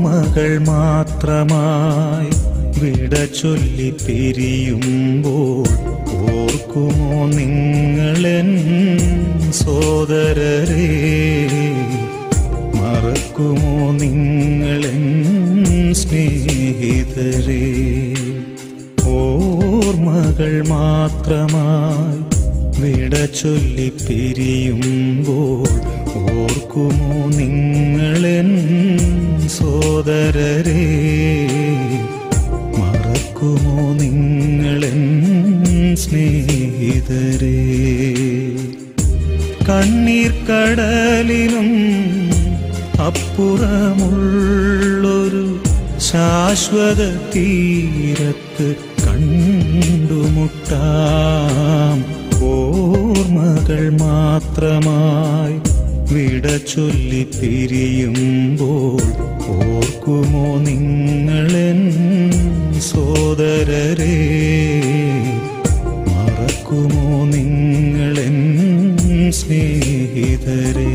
ഓർമ്മകൾ മാത്രമായി വിട ചൊല്ലി പിരിയുമ്പോൾ ഓർക്കുമോ നിങ്ങളെൻ സോദരരെ? മറക്കുമോ നിങ്ങളെൻ സ്നേഹിതരെ? ഓർമ്മകൾ മാത്രമായി വിട ചൊല്ലി പിരിയുമ്പോൾ ഓർക്കുമോ നിങ്ങളെൻ സോദരരെ? മറക്കുമോ നിങ്ങളെൻ സ്നേഹിതരെ? കണ്ണീർ കടലിനും അപ്പുറമുള്ളൊരു ശാശ്വത തീരത്ത് കണ്ടുമുട്ടാം. ഓർമ്മകൾ മാത്രമായി വിട ചൊല്ലി പിരിയുമ്പോൾ ഓർക്കുമോ നിങ്ങളെൻ സോദരരെ? മറക്കുമോ നിങ്ങളെൻ സ്നേഹിതരെ?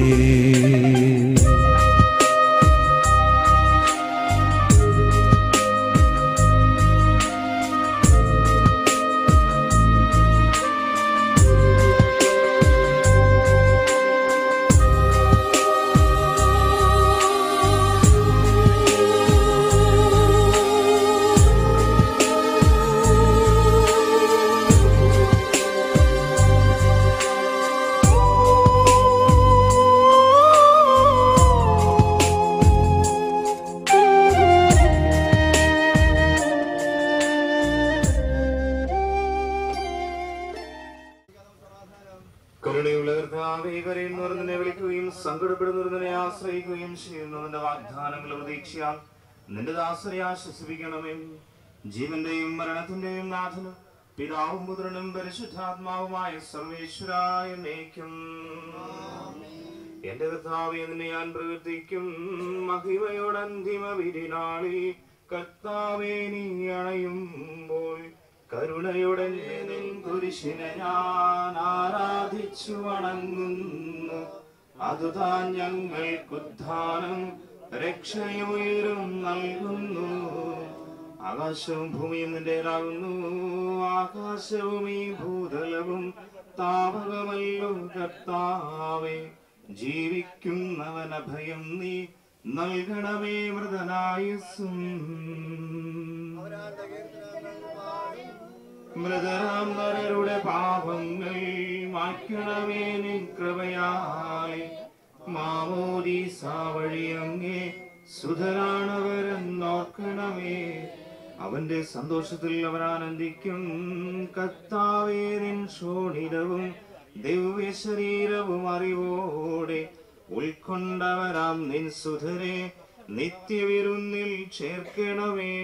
സങ്കടപ്പെടുന്നവരെ ആശ്രയിക്കുകയും ചെയ്യുന്നതിന്റെ വാഗ്ദാനങ്ങൾ പ്രതീക്ഷയാൽ നിന്റെ ദാസരെ ആശ്വസിപ്പിക്കണമേ. ജീവന്റെയും മരണത്തിന്റെയും നാഥനും പിതാവും പുത്രനും പരിശുദ്ധാത്മാവുമായ സർവേശ്വരായ എന്നേക്കും. എന്റെ കർത്താവേ, നിന്നെ ഞാൻ പ്രവർത്തിക്കും. മഹിമയുടെ അന്തിമ വിധിനാളിൽ കർത്താവേ, നീ അണയുമ്പോൾ കരുണയുടെ നിൻ കുരിശിനെ ഞാൻ ആരാധിച്ചു വണങ്ങുന്നു. അതുതാൻ ഞങ്ങൾക്കുദ്ധാനം രക്ഷയുയരും നൽകുന്നു. ആകാശവും ഭൂമിയും നിന്റേതാകുന്നു. ആകാശവും ഈ ഭൂതലവും താപകമല്ലോ കർത്താവേ. ജീവിക്കുന്നവന ഭയം നീ നൽകണമേ മൃതനായുസ്സും. മൃതരാം നരരുടെ പാപങ്ങൾ മായ്ക്കണമേ നിൻ കൃപയായി. മാമോദീസ വഴി അങ്ങേ സുധരാണവരെന്നോർക്കണമേ. അവന്റെ സന്തോഷത്തിൽ അവരാനന്ദിക്കും. കർത്താവേ, നിൻ ശോണിതവും ദിവ്യ ശരീരവും അറിവോടെ ഉൾക്കൊണ്ടവരാം നിൻ സുധരെ നിത്യവിരുന്നിൽ ചേർക്കണമേ.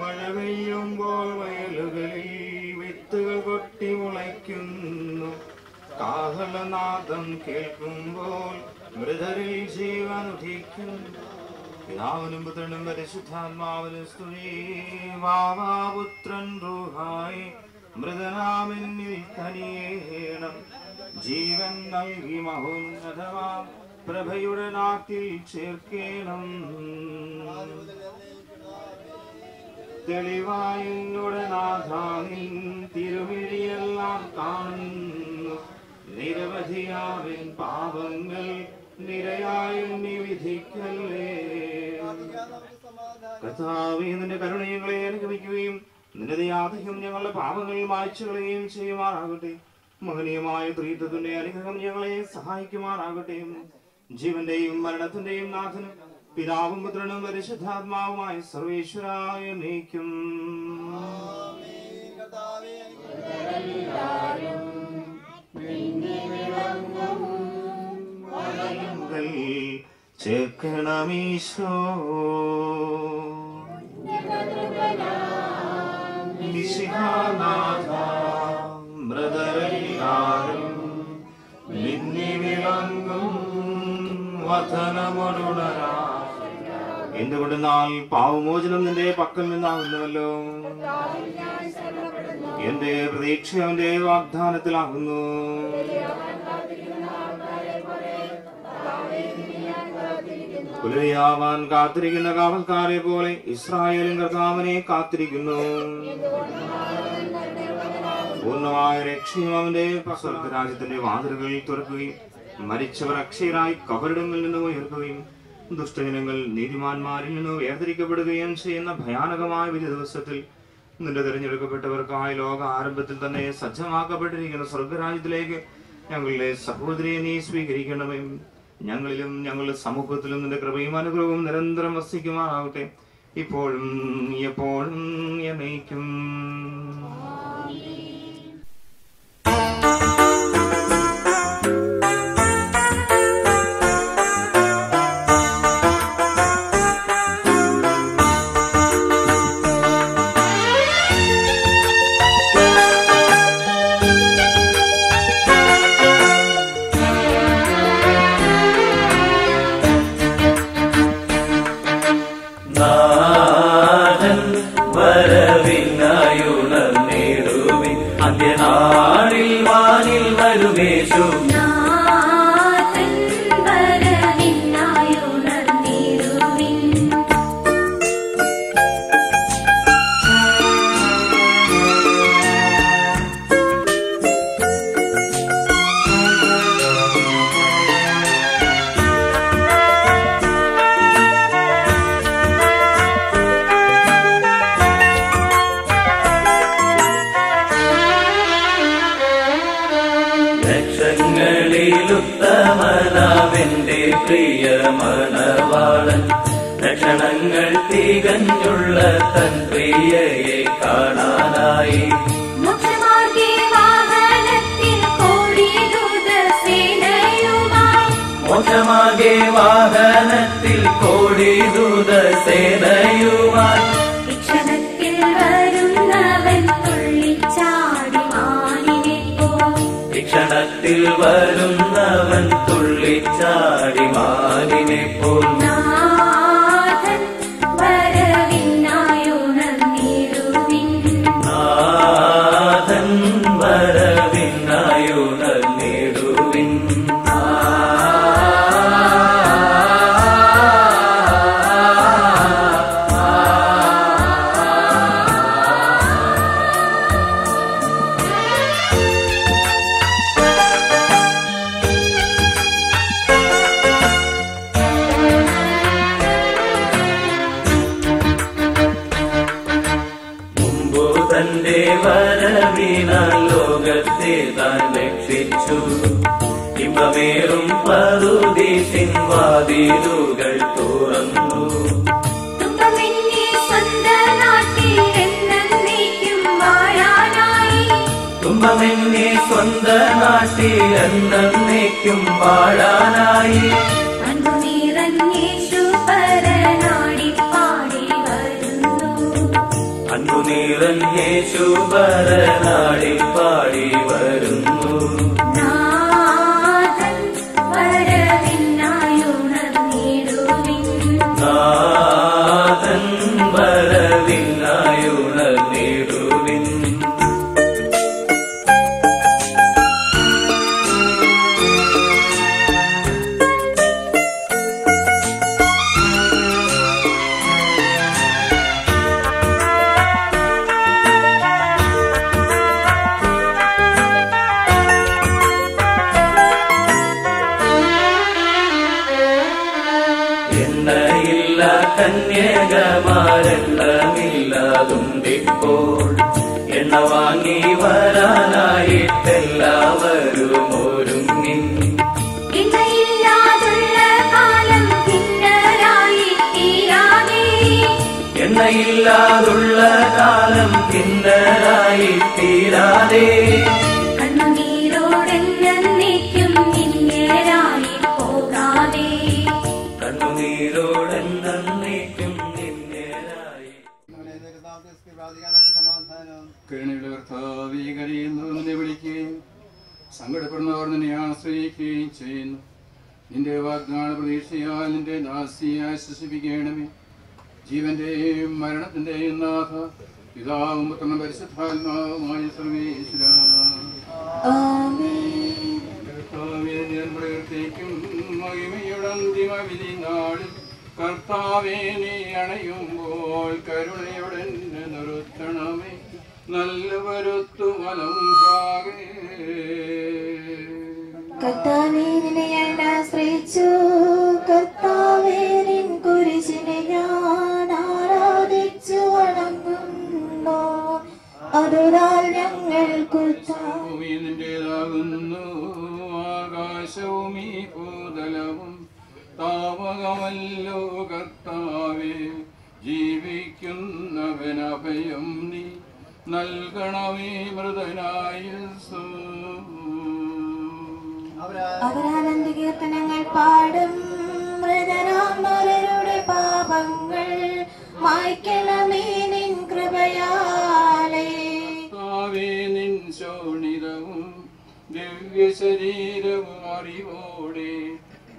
മഴ പെയ്യുമ്പോൾ വയലുകളിൽ വിത്തുകൾ കൊട്ടി മുളയ്ക്കുന്നു. കാഹളനാദം കേൾക്കുമ്പോൾ മൃതരിൽ ജീവൻ ഉദിക്കുന്നു. പിതാവിനും പുത്രനും പരിശുദ്ധാത്മാവിനും സ്തുതി. വാവാപുത്രൻ റൂഹായി മൃതനാമെന്നിൽ കനിയേണം. ജീവൻ നൽകി മഹോന്നതമാം പ്രഭയുടെ നാട്ടിൽ ചേർക്കേണം. തെളിവായുടെ നാഥാനിൻ തിരുമിഴിയെല്ലാം കാണുന്നു. നിരവധിയാവിൻ പാപങ്ങൾ നിരയായും നീ വിധിക്കല്ലേ. കർത്താവേ, നിന്റെ കരുണയെ അനുഗമിക്കുകയും നിന്റെ ദയാധികം ഞങ്ങളുടെ പാപങ്ങൾ മായ്ച്ചു കളയുകയും ചെയ്യുമാറാകട്ടെ. മഹനീയമായ ത്രിത്വത്തിന്റെ അനുഗ്രഹം ഞങ്ങളെ സഹായിക്കുമാറാകട്ടെ. ജീവന്റെയും മരണത്തിന്റെയും നാഥനും പിതാവും പുത്രനും പരിശുദ്ധാത്മാവുമായ സർവേശ്വരായ എന്നേക്കും. ചേർക്കണമീശോ മിശിഹാനാഥ, മൃതരെല്ലാരും നിന്നെ വിളങ്ങും വചനമൊടുണരാ. എന്തുകൊണ്ടെന്നാൽ പാവമോചനം നിന്റെ പക്കൽ നിന്നാകുന്നുവല്ലോ. എന്റെ പ്രതീക്ഷ അവന്റെ വാഗ്ദാനത്തിലാകുന്നു. പുലരിയാവാൻ കാത്തിരിക്കുന്ന കാവൽക്കാരെ പോലെ ഇസ്രായേലും കർത്താവിനെ കാത്തിരിക്കുന്നു. പൂർണ്ണമായ രക്ഷയും അവന്റെ സ്വർഗരാജ്യത്തിന്റെ വാതിലുകൾ തുറക്കുകയും മരിച്ചവർ അക്ഷയരായി കബറിടങ്ങളിൽ നിന്ന് ഉയർക്കുകയും ദുഷ്ടജനങ്ങൾ നീതിമാന്മാരിൽ നിന്ന് വേർതിരിക്കപ്പെടുകയും ചെയ്യുന്ന ഭയാനകമായ വലിയ ദിവസത്തിൽ നിന്റെ തിരഞ്ഞെടുക്കപ്പെട്ടവർക്കായി ലോക ആരംഭത്തിൽ തന്നെ സജ്ജമാക്കപ്പെട്ടിരിക്കുന്ന സ്വർഗരാജ്യത്തിലേക്ക് ഞങ്ങളുടെ സഹോദരിയെ നീ സ്വീകരിക്കണമേ. ഞങ്ങളിലും ഞങ്ങളുടെ സമൂഹത്തിലും നിന്റെ കൃപയും അനുഗ്രഹവും നിരന്തരം വസിക്കുമാറാകട്ടെ, ഇപ്പോഴും എപ്പോഴും എന്നേക്കും. ലക്ഷങ്ങളിലുത്തമനാവെന്റെ പ്രിയ മണവാളൻ, ലക്ഷണങ്ങൾ തികഞ്ഞുള്ള തൻ പ്രിയയെ കാണാനായി മോക്ഷമാർഗേ വാഹനത്തിൽ കോടി ദൂതസേനയുമായി ക്ഷണത്തിൽ വരുന്നവൻ തുള്ളിച്ചാടി മാനിനെ പോൽ. നാഥൻ വരവിനായുണർന്നിടുവിൻ. തന്റെ വരവിനാൽ ലോകത്തെ താൻ രക്ഷിച്ചു. ഇമ്പമേറും പറുദീസിൻ വാതിലുകൾ തുറന്നു. തുമ്പമെന്നെ സ്വന്ത നാട്ടിൽ എന്നേക്കും വാഴാനായി അൻപുനീറൻ യേശു പരനാടി പാടി വരുന്നു. നാഥൻ വരവിനായുണർന്നിടുവിൻ. കന്യകമാരെണ്ണമില്ലാതുണ്ടിപ്പോൾ എണ്ണ വാങ്ങി വരാനായിട്ടെല്ലാവരും ഒരുങ്ങി. എണ്ണയില്ലാതുള്ള കാലം കിന്നരായി തീരാതെ കണ്ണുനീരോടെന്നേക്കും നിന്നേരായി പോകാതെ. കരുണയുള്ള കർത്താവേ, കരയുന്നവർ നിന്നെ വിളിക്കുകയും സങ്കടപ്പെടുന്നവർ നിന്നെ ആശ്രയിക്കുകയും ചെയ്യുന്നു. നിന്റെ വാഗ്ദാന പ്രതീക്ഷയാൽ നിന്റെ ദാസിയെ ആശ്വസിപ്പിക്കണമേ. ജീവന്റെയും മരണത്തിന്റെയും നാഥ, പിതാവും പുത്രനും പരിശുദ്ധാത്മാവുമായ സർവേശ്വരാ, കർത്താവേ, ഞാൻ പ്രകൃതിക്കും മഹിമയുടെ അന്തിമ വിധി നാളിൽ കർത്താവേ നീ അണയുമ്പോൾ കരുണയോടെ നിർത്തണമേ നല്ല വരുത്തു വലം ഭാഗേ. കർത്താവേ നിന്നെ ഞാൻ ആശ്രയിച്ചു, കർത്താവേ നിൻ കുരിശിനെ ഞാൻ ആരാധിച്ചു വണങ്ങുന്നു. അതിനാൽ ഞങ്ങൾ ഭൂമി നിന്റേതാകുന്നു, ആകാശവും ഈ ഭൂതലവും താവകമല്ലോ കർത്താവേ. ജീവിക്കുന്നവനഭയം നീ നൽകണമേ മൃതനായുസ്സു. അവരാനന്ദ കീർത്തനങ്ങൾ പാടും, മൃതരാമരുടെ പാപങ്ങൾ മായ്ക്കണമേ നിൻ കൃപയാലേ. നിൻ ശോണിതവും ദിവ്യ ശരീരവും അറിവോടെ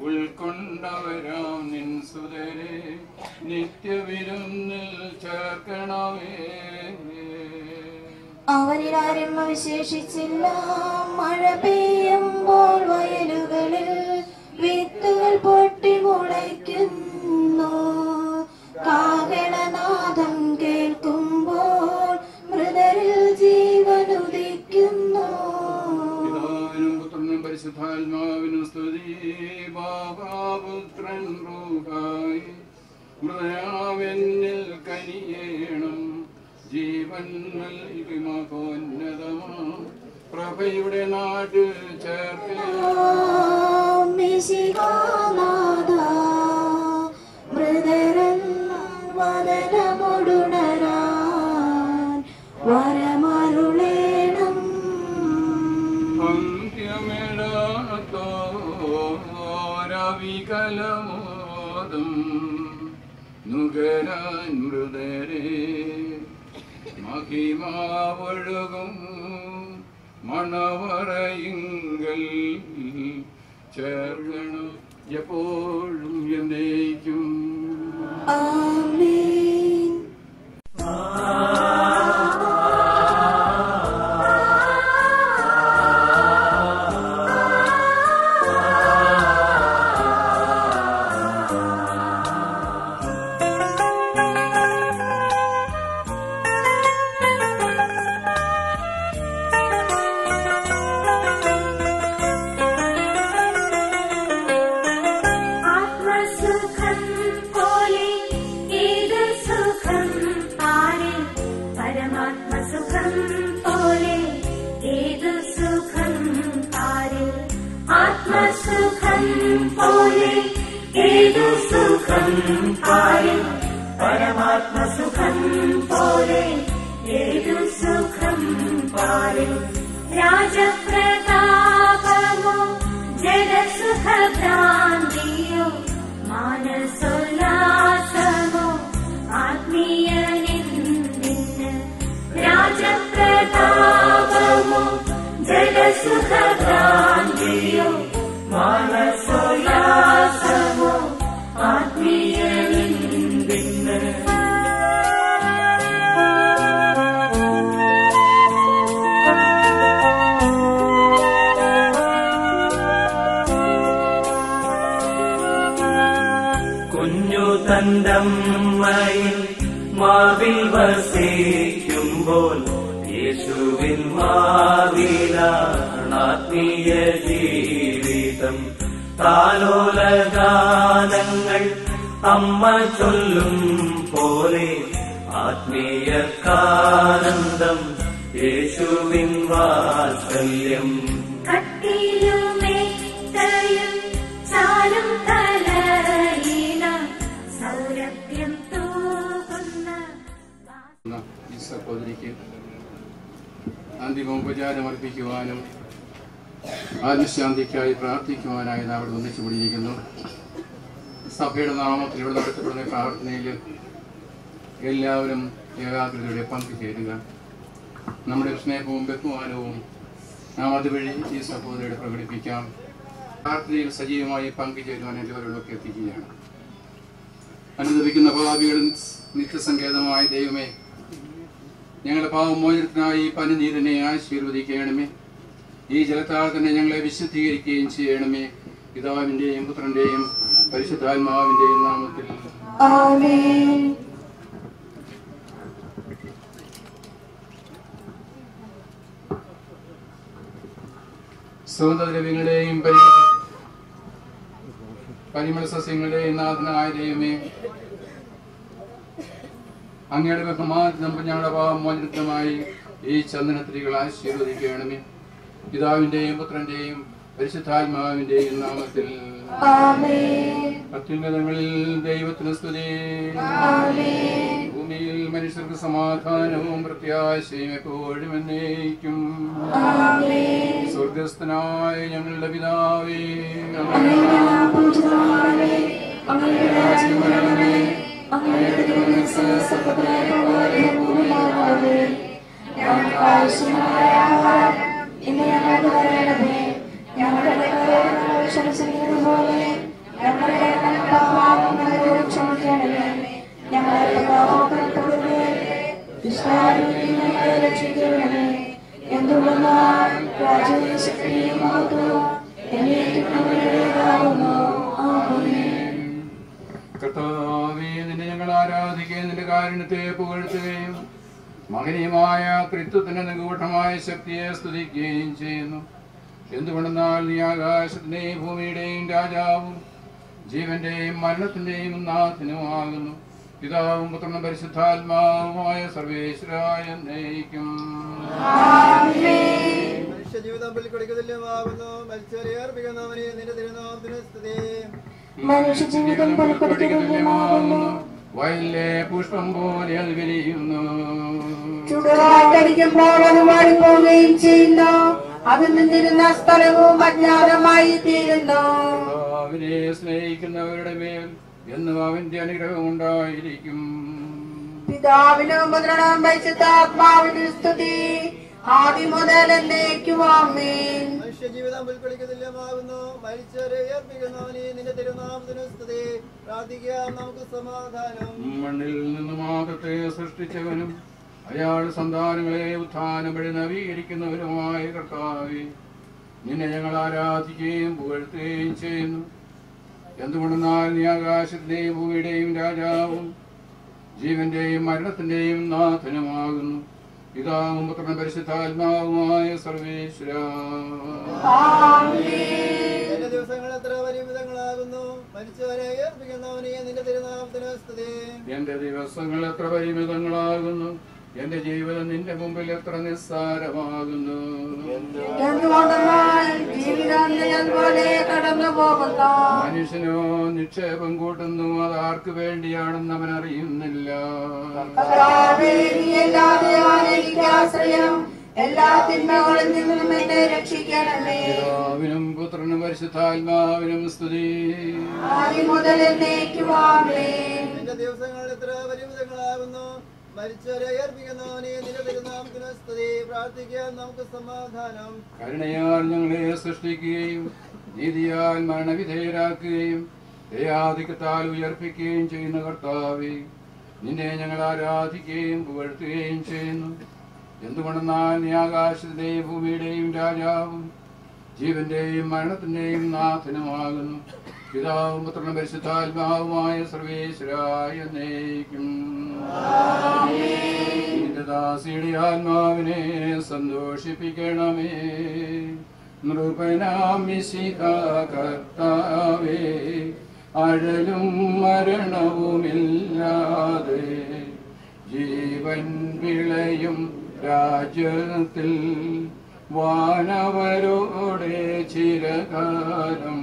ഉൾക്കൊണ്ടവരാം നിൻ സുതരെ നിത്യവിരുന്നിൽ ചേർക്കണമേ. അവരിലാരും അവശേഷിച്ചില്ല, മഴ പെയ്യുമ്പോൾ വയലുകളിൽ വിത്തുകൾ പൊട്ടി മുളയ്ക്കുന്നു. കാഹളനാദം കേൾക്കുമ്പോൾ മൃതരിൽ ജീവനുദിക്കുന്നു. പിതാവിനും പുത്രനും പരിശുദ്ധാത്മാവിനും സ്തുതി. ബാബാപുത്രൻ റൂഹായി മൃതനാവെന്നിൽ കനിയേണം. ജീവൻ നൽകുമോന്നതമാം പ്രഭയുടെ നാട് ചേർക്കണം. മൃതരൻ വദനമൊടുണരാൻ വരമരുളേണം. അന്ത്യമിടാത്തോരവികലമോദം നുകരാൻ മൃതരെ മഹിമാവൊഴുകും മണവറയിങ്കൽ ചേർക്കണം എപ്പോഴും എന്നേക്കും. ആമേൻ. പരമാത്മസുഖം പോലെ ഏതു സുഖം പാരിൽ. രാജപ്രതാപമോ ജലസുഖഭ്രാന്തിയോ മാനസോല്ലാസമോ ആത്മീയ നിന്ദിന്. രാജപ്രതാപമോ ജലസുഖഭ്രാന്തിയോ മാനസോല്ലാസമോ ആത്മീയ നിന്ദിന്. കുഞ്ഞു തന്തമ്മയിൽ മാവിൽ വസിക്കുമ്പോൾ യേശുവിൻ മാവിലാണ് ആത്മീയ ജീവിതം. താലോലഗാനങ്ങൾ അമ്മ ചൊല്ലും പോലെ ആത്മീയക്കാനന്ദം യേശുവിൻ വാത്സല്യം. കട്ടിലുമേത്തയും ചാലും തലയില സൗരഭ്യം തൂകുന്ന ഈ സഹോദരിക്ക് അന്തിമോപചാരം അർപ്പിക്കുവാനും ആത്മശാന്തിക്കായി പ്രാർത്ഥിക്കുവാനായി നാം ഇവിടെ ഒന്നിച്ചു കൂടിയിരിക്കുന്നു. സഭയുടെ നാമത്തിൽ ഇവിടെ നടത്തപ്പെടുന്ന പ്രാർത്ഥനയിൽ എല്ലാവരും ഏകാഗ്രതയുടെ പങ്കുചേരുക. നമ്മുടെ സ്നേഹവും ബഹുമാനവും നാം അതുവഴി ഈ സഹോദരിയുടെ പ്രകടിപ്പിക്കാം. പ്രാർത്ഥനയിൽ സജീവമായി പങ്കുചേരുവാൻ എല്ലാവരോടൊക്കെ എത്തിക്കുകയാണ്. അനുദപിക്കുന്ന പാപികളും നിത്യസങ്കേതമായ ദൈവമേ, ഞങ്ങളുടെ പാവമോചനത്തിനായി പനിനീരിനെ ആശീർവദിക്കണമേ. ഈ ജലത്താൽ തന്നെ ഞങ്ങളെ വിശുദ്ധീകരിക്കുകയും ചെയ്യണമേ. പിതാവിൻ്റെയും പുത്രൻ്റെയും പരിശുദ്ധാത്മാവിന്റെ നാമത്തിൽ. ആമേൻ. സുഗന്ധദ്രവ്യങ്ങളുടെയും പരിമള സസ്യങ്ങളുടെയും നാഥനായ ദൈവമേ, അങ്ങയുടെ ബഹുമാനം ഞങ്ങളുടെ പാപമോചനത്തിനുമായി ഈ ചന്ദനത്തിരികൾ ആശീർവദിക്കണമേ. പിതാവിന്റെയും പുത്രന്റെയും പരിശുദ്ധാത്മാവിന്റെയും നാമത്തിൽ. അത്യുന്നതങ്ങളിൽ ദൈവത്തിന് സ്തുതി. ഭൂമിയിൽ മനുഷ്യർക്ക് സമാധാനവും പ്രത്യാശയും എപ്പോഴും എന്നേക്കും. സ്വർഗസ്ഥനായ ഞങ്ങളുടെ പിതാവേ, കർത്താവേ, നിന്നെ ഞങ്ങൾ ആരാധിക്കുകയും നിന്റെ കാരുണ്യത്തെ പുകഴ്ത്തുകയും മഹനീയമായ ത്രിത്വത്തിന്റെ നിഗൂഢമായ ശക്തിയെ സ്തുതിക്കുകയും ചെയ്യുന്നു. എന്തുകൊണ്ടെന്നാൽ നീ ആകാശത്തിന്റെയും ഭൂമിയുടെയും രാജാവും ജീവന്റെയും മരണത്തിന്റെയും നാഥനുമാകുന്നു. പിതാവും പുത്രനും പരിശുദ്ധാത്മാവുമായ സർവേശ്വരായ എന്നേക്കും. മനുഷ്യജീവിതം ബലികൊടുക്കതുല്യമാകുന്നു. മരിച്ചവരെ അർപ്പിക്കുന്നവനെ നിന്റെ തിരുനാമത്തിന് സ്തുതി. മനുഷ്യജീവിതം ബലികൊടുക്കതുല്യമാകുന്നു. വയലിലെ പുഷ്പം പോലെ അത് വിരിയുന്നു. ചുടുകാറ്റടിക്കുമ്പോൾ അത് വാടിപ്പോവുകയും ചെയ്യുന്നു. അത് നിന്നിരുന്ന സ്ഥലവും അജ്ഞാതമായി തീരുന്നു. അവനെ സ്നേഹിക്കുന്നവരുടെ മേൽ എന്നും അവന്റെ അനുഗ്രഹം ഉണ്ടായിരിക്കും. പിതാവിനും പുത്രനും പരിശുദ്ധാത്മാവിനും സ്തുതി, ആദ്യം മുതൽ എന്നേക്കും. ആമേൻ. മനുഷ്യജീവിതം ബലികൊടുക്കതുല്യമാകുന്നു. മരിച്ചവരെ അർപ്പിക്കുന്നവനെ നിന്റെ തിരുനാമത്തിന് സ്തുതി. പ്രാർത്ഥിക്കാം നമുക്ക് സമാധാനം. മണ്ണിൽ നിന്നും ആകത്തെ സൃഷ്ടിച്ചവനും അയാൾ സന്താനങ്ങളെ ഉത്ഥാനം വഴി നവീകരിക്കുന്നവരുമായ കർത്താവേ, നിന്നെ ഞങ്ങൾ ആരാധിക്കുകയും പുകഴ്ത്തുകയും ചെയ്യുന്നു. എന്തുകൊണ്ടെന്നാൽ നീ ആകാശത്തിന്റെയും ഭൂമിയുടെയും രാജാവും ജീവന്റെയും മരണത്തിന്റെയും നാഥനുമാകുന്നു. പിതാവും പുത്രനും പരിശുദ്ധാത്മാവുമായ സർവേശ്വര. എന്റെ ദിവസങ്ങൾ എത്ര പരിമിതങ്ങളാകുന്നു. മരിച്ചവരെ അർപ്പിക്കുന്നവനെ നിന്റെ തിരുനാമത്തിന് സ്തുതി. എന്റെ ദിവസങ്ങൾ എത്ര പരിമിതങ്ങളാകുന്നു. എന്റെ ജീവിതം നിന്റെ മുമ്പിൽ എത്ര നിസ്സാരമാകുന്നു. മനുഷ്യനോ നിക്ഷേപം കൂട്ടുന്നു, അത് ആർക്ക് വേണ്ടിയാണെന്ന് അവൻ അറിയുന്നില്ല. എല്ലാ തിന്മകളിൽ നിന്നും എന്നെ രക്ഷിക്കണമേ. പിതാവിനും പുത്രനും പരിശുദ്ധാത്മാവിനും സ്തുതി. ആദ്യം മുതൽ എന്നേക്കും. ആമേൻ. എന്റെ ദിവസങ്ങൾ എത്ര പരിമിതങ്ങളാകുന്നു. മരിച്ചവരെ അർപ്പിക്കുന്നവനെ നിന്റെ തിരുനാമത്തിന് സ്തുതി. പ്രാർത്ഥിക്കാൻ നമുക്ക് സമാധാനം. കരുണയാൽ ഞങ്ങളെ സൃഷ്ടിക്കുകയും നീതിയാൽ മരണവിധേയരാക്കുകയും ദയാധിക്യത്താൽ ഉയർപ്പിക്കുകയും ചെയ്യുന്ന കർത്താവേ, നിന്നെ ഞങ്ങൾ ആരാധിക്കുകയും പുകഴ്ത്തുകയും ചെയ്യുന്നു. എന്തുകൊണ്ടെന്നാൽ നീ ആകാശത്തിന്റെയും ഭൂമിയുടെയും രാജാവും ജീവന്റെയും മരണത്തിന്റെയും നാഥനുമാകുന്നു. പിതാവും പുത്രനും പരിശുദ്ധാത്മാവുമായ സർവേശ്വരായ എന്നേക്കും. നിന്റെ ദാസിയുടെ ആത്മാവിനെ സന്തോഷിപ്പിക്കണമേ. നൃപനാം മിശിഹാ കർത്താവേ, അഴലും മരണവുമില്ലാതെ ജീവൻ വിളയും രാജ്യത്തിൽ വാനവരോടെ ചിരകാലം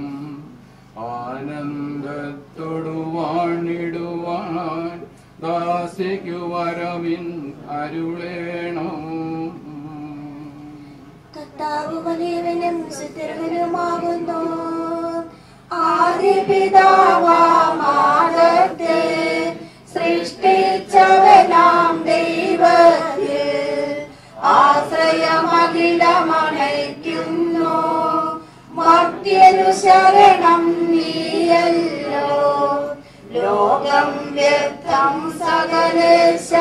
ആനന്ദത്തോടു വാണിടുവാൻ ദാസിക്കു വരമിൻ അരുളേണം. കർത്താവ് വലിയവനും സുദീർഘനുമാകുന്നു. ആദ്യ പിതാവാമാദത്തെ സൃഷ്ടിച്ചവനാം ദൈവത്തിൽ ആശ്രയമഖിലമണയ്ക്കുന്നു. മർത്യനു ശരണം നീയല്ലോ. ലോകം വ്യക്തം സകലേശ,